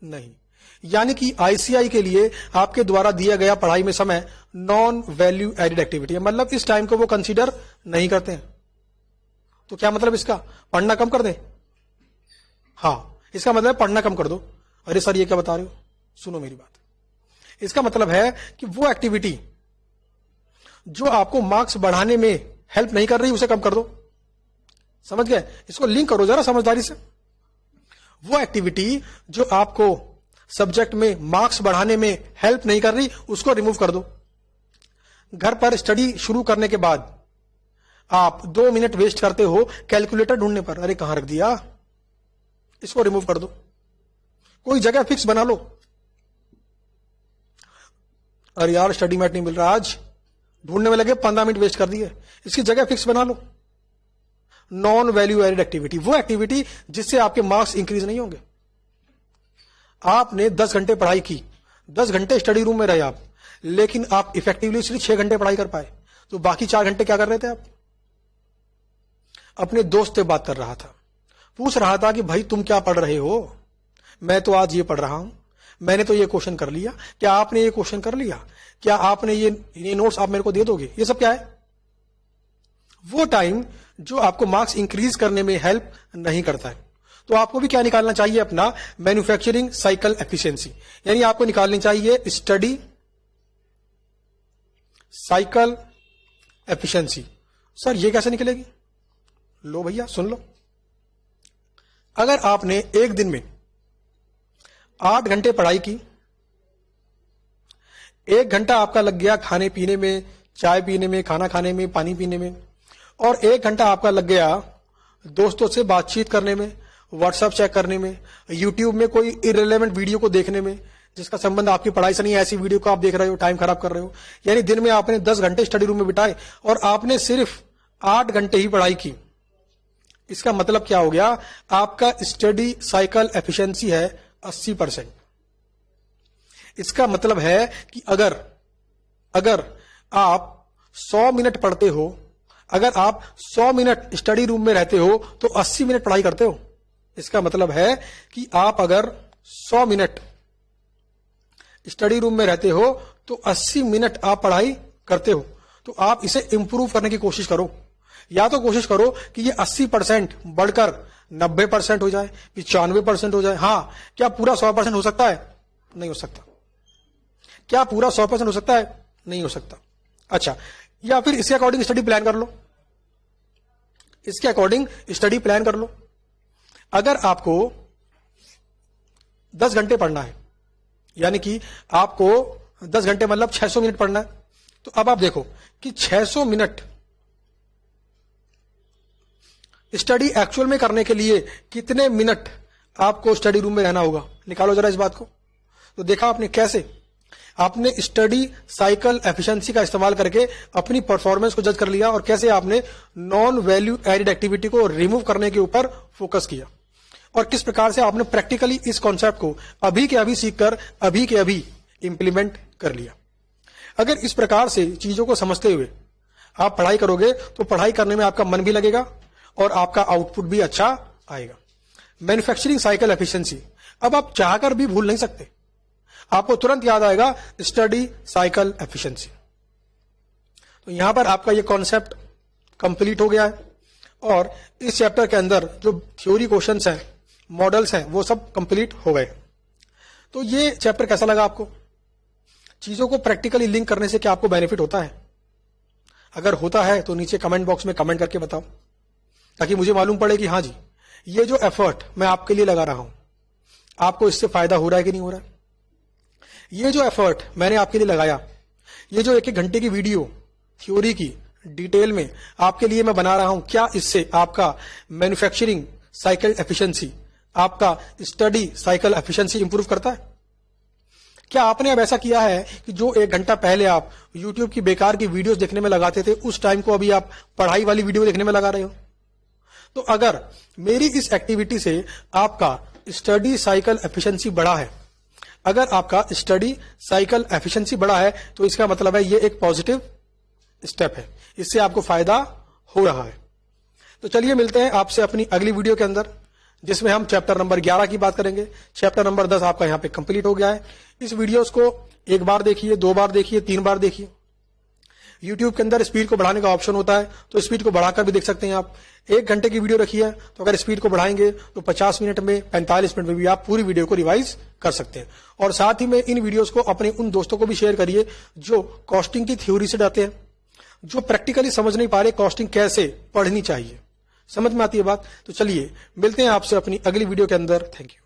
[SPEAKER 1] नहीं। यानी कि आईसीआई के लिए आपके द्वारा दिया गया पढ़ाई में समय नॉन वैल्यू एडेड एक्टिविटी है, मतलब इस टाइम को वो कंसीडर नहीं करते हैं। तो क्या मतलब इसका? पढ़ना कम कर दें? हां, इसका मतलब पढ़ना कम कर दो। अरे सर ये क्या बता रहे हो? सुनो मेरी बात। इसका मतलब है कि वो एक्टिविटी जो आपको मार्क्स बढ़ाने में हेल्प नहीं कर रही उसे कम कर दो। समझ गए? इसको लिंक करो जरा समझदारी से। वो एक्टिविटी जो आपको सब्जेक्ट में मार्क्स बढ़ाने में हेल्प नहीं कर रही उसको रिमूव कर दो। घर पर स्टडी शुरू करने के बाद आप 2 मिनट वेस्ट करते हो कैलकुलेटर ढूंढने पर, अरे कहां रख दिया, इसको रिमूव कर दो। कोई जगह फिक्स बना लो। अरे यार स्टडी मैट नहीं मिल रहा, आज ढूंढने में लगे 15 मिनट वेस्ट कर दिए, इसकी जगह फिक्स बना लो। नॉन वैल्यू एडेड एक्टिविटी, वो एक्टिविटी जिससे आपके मार्क्स इंक्रीज नहीं होंगे। आपने 10 घंटे पढ़ाई की, 10 घंटे स्टडी रूम में रहे आप, लेकिन आप इफेक्टिवली सिर्फ 6 घंटे पढ़ाई कर पाए, तो बाकी 4 घंटे क्या कर रहे थे आप? अपने दोस्त से बात कर रहा था, पूछ रहा था कि भाई तुम क्या पढ़ रहे हो? मैं तो आज ये पढ़ रहा हूं, मैंने तो ये क्वेश्चन कर लिया, क्या आपने ये क्वेश्चन कर लिया? क्या आपने ये नोट्स आप मेरे को दे दोगे? ये सब क्या है? वो टाइम जो आपको मार्क्स इंक्रीज करने में हेल्प नहीं करता है। तो आपको भी क्या निकालना चाहिए? अपना मैन्युफैक्चरिंग साइकिल एफिशिएंसी, यानी आपको निकालनी चाहिए स्टडी साइकिल एफिशिएंसी। सर ये कैसे निकलेगी? लो भैया सुन लो। अगर आपने एक दिन में 8 घंटे पढ़ाई की, 1 घंटा आपका लग गया खाने पीने में, चाय पीने में, खाना खाने में, पानी पीने में, और 1 घंटा आपका लग गया दोस्तों से बातचीत करने में, व्हाट्सएप चेक करने में, यूट्यूब में कोई इररिलेवेंट वीडियो को देखने में जिसका संबंध आपकी पढ़ाई से नहीं है, ऐसी वीडियो को आप देख रहे हो, टाइम खराब कर रहे हो। यानी दिन में आपने 10 घंटे स्टडी रूम में बिताए और आपने सिर्फ 8 घंटे ही पढ़ाई की। इसका मतलब क्या हो गया? आपका स्टडी साइकिल एफिशिएंसी है 80%। इसका मतलब है कि अगर आप 100 मिनट पढ़ते हो, अगर आप 100 मिनट स्टडी रूम में रहते हो तो 80 मिनट पढ़ाई करते हो। इसका मतलब है कि आप अगर 100 मिनट स्टडी रूम में रहते हो तो 80 मिनट आप पढ़ाई करते हो। तो आप इसे इंप्रूव करने की कोशिश करो। या तो कोशिश करो कि ये 80% बढ़कर 90% हो जाए, 95% हो जाए। हाँ, क्या पूरा 100% हो सकता है? नहीं हो सकता। क्या पूरा 100% हो सकता है? नहीं हो सकता। अच्छा, या फिर इसके अकॉर्डिंग स्टडी प्लान कर लो। इसके अकॉर्डिंग स्टडी प्लान कर लो। अगर आपको 10 घंटे पढ़ना है, यानी कि आपको 10 घंटे मतलब 600 मिनट पढ़ना है, तो अब आप देखो कि 600 मिनट स्टडी एक्चुअल में करने के लिए कितने मिनट आपको स्टडी रूम में रहना होगा। निकालो जरा इस बात को। तो देखा आपने कैसे आपने स्टडी साइकिल एफिशिएंसी का इस्तेमाल करके अपनी परफॉर्मेंस को जज कर लिया, और कैसे आपने नॉन वैल्यू एडेड एक्टिविटी को रिमूव करने के ऊपर फोकस किया, और किस प्रकार से आपने प्रैक्टिकली इस कॉन्सेप्ट को अभी के अभी सीखकर अभी के अभी इंप्लीमेंट कर लिया। अगर इस प्रकार से चीजों को समझते हुए आप पढ़ाई करोगे तो पढ़ाई करने में आपका मन भी लगेगा और आपका आउटपुट भी अच्छा आएगा। मैन्युफैक्चरिंग साइकिल एफिशिएंसी अब आप चाहकर भी भूल नहीं सकते, आपको तुरंत याद आएगा स्टडी साइकिल एफिशिएंसी। तो यहां पर आपका ये कॉन्सेप्ट कंप्लीट हो गया है, और इस चैप्टर के अंदर जो थ्योरी क्वेश्चंस हैं, मॉडल्स हैं, वो सब कंप्लीट हो गए। तो ये चैप्टर कैसा लगा आपको? चीजों को प्रैक्टिकली लिंक करने से क्या आपको बेनिफिट होता है? अगर होता है तो नीचे कमेंट बॉक्स में कमेंट करके बताओ, ताकि मुझे मालूम पड़े कि हाँ जी, ये जो एफर्ट मैं आपके लिए लगा रहा हूं, आपको इससे फायदा हो रहा है कि नहीं हो रहा है। ये जो एफर्ट मैंने आपके लिए लगाया, ये जो 1-1 घंटे की वीडियो थ्योरी की डिटेल में आपके लिए मैं बना रहा हूं, क्या इससे आपका मैन्युफैक्चरिंग साइकिल एफिशिएंसी, आपका स्टडी साइकिल एफिशिएंसी इंप्रूव करता है? क्या आपने अब ऐसा किया है कि जो 1 घंटा पहले आप YouTube की बेकार की वीडियोस देखने में लगाते थे, उस टाइम को अभी आप पढ़ाई वाली वीडियो देखने में लगा रहे हो? तो अगर मेरी इस एक्टिविटी से आपका स्टडी साइकिल एफिशिएंसी बढ़ा है, अगर आपका स्टडी साइकिल एफिशिएंसी बढ़ा है, तो इसका मतलब है ये एक पॉजिटिव स्टेप है, इससे आपको फायदा हो रहा है। तो चलिए मिलते हैं आपसे अपनी अगली वीडियो के अंदर, जिसमें हम चैप्टर नंबर 11 की बात करेंगे। चैप्टर नंबर 10 आपका यहां पे कंप्लीट हो गया है। इस वीडियोस को 1 बार देखिए, 2 बार देखिए, 3 बार देखिए। YouTube के अंदर स्पीड को बढ़ाने का ऑप्शन होता है, तो स्पीड को बढ़ाकर भी देख सकते हैं आप। 1 घंटे की वीडियो रखी है, तो अगर स्पीड को बढ़ाएंगे तो 50 मिनट में, 45 मिनट में भी आप पूरी वीडियो को रिवाइज कर सकते हैं। और साथ ही में इन वीडियोस को अपने उन दोस्तों को भी शेयर करिए जो कॉस्टिंग की थ्योरी से डरते हैं, जो प्रैक्टिकली समझ नहीं पा रहे कॉस्टिंग कैसे पढ़नी चाहिए। समझ में आती है बात? तो चलिए मिलते हैं आपसे अपनी अगली वीडियो के अंदर। Thank you.